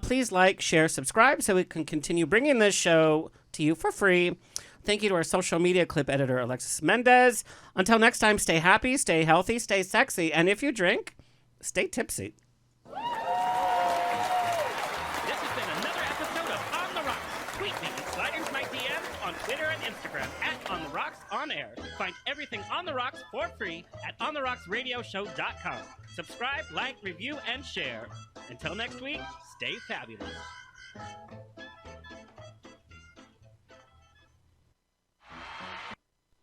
Please like, share, subscribe so we can continue bringing this show to you for free. Thank you to our social media clip editor, Alexis Mendez. Until next time, stay happy, stay healthy, stay sexy, and if you drink, stay tipsy. Twitter and Instagram at On The Rocks On Air. Find everything On The Rocks for free at ontherocksradioshow.com. Subscribe, like, review, and share. Until next week, stay fabulous.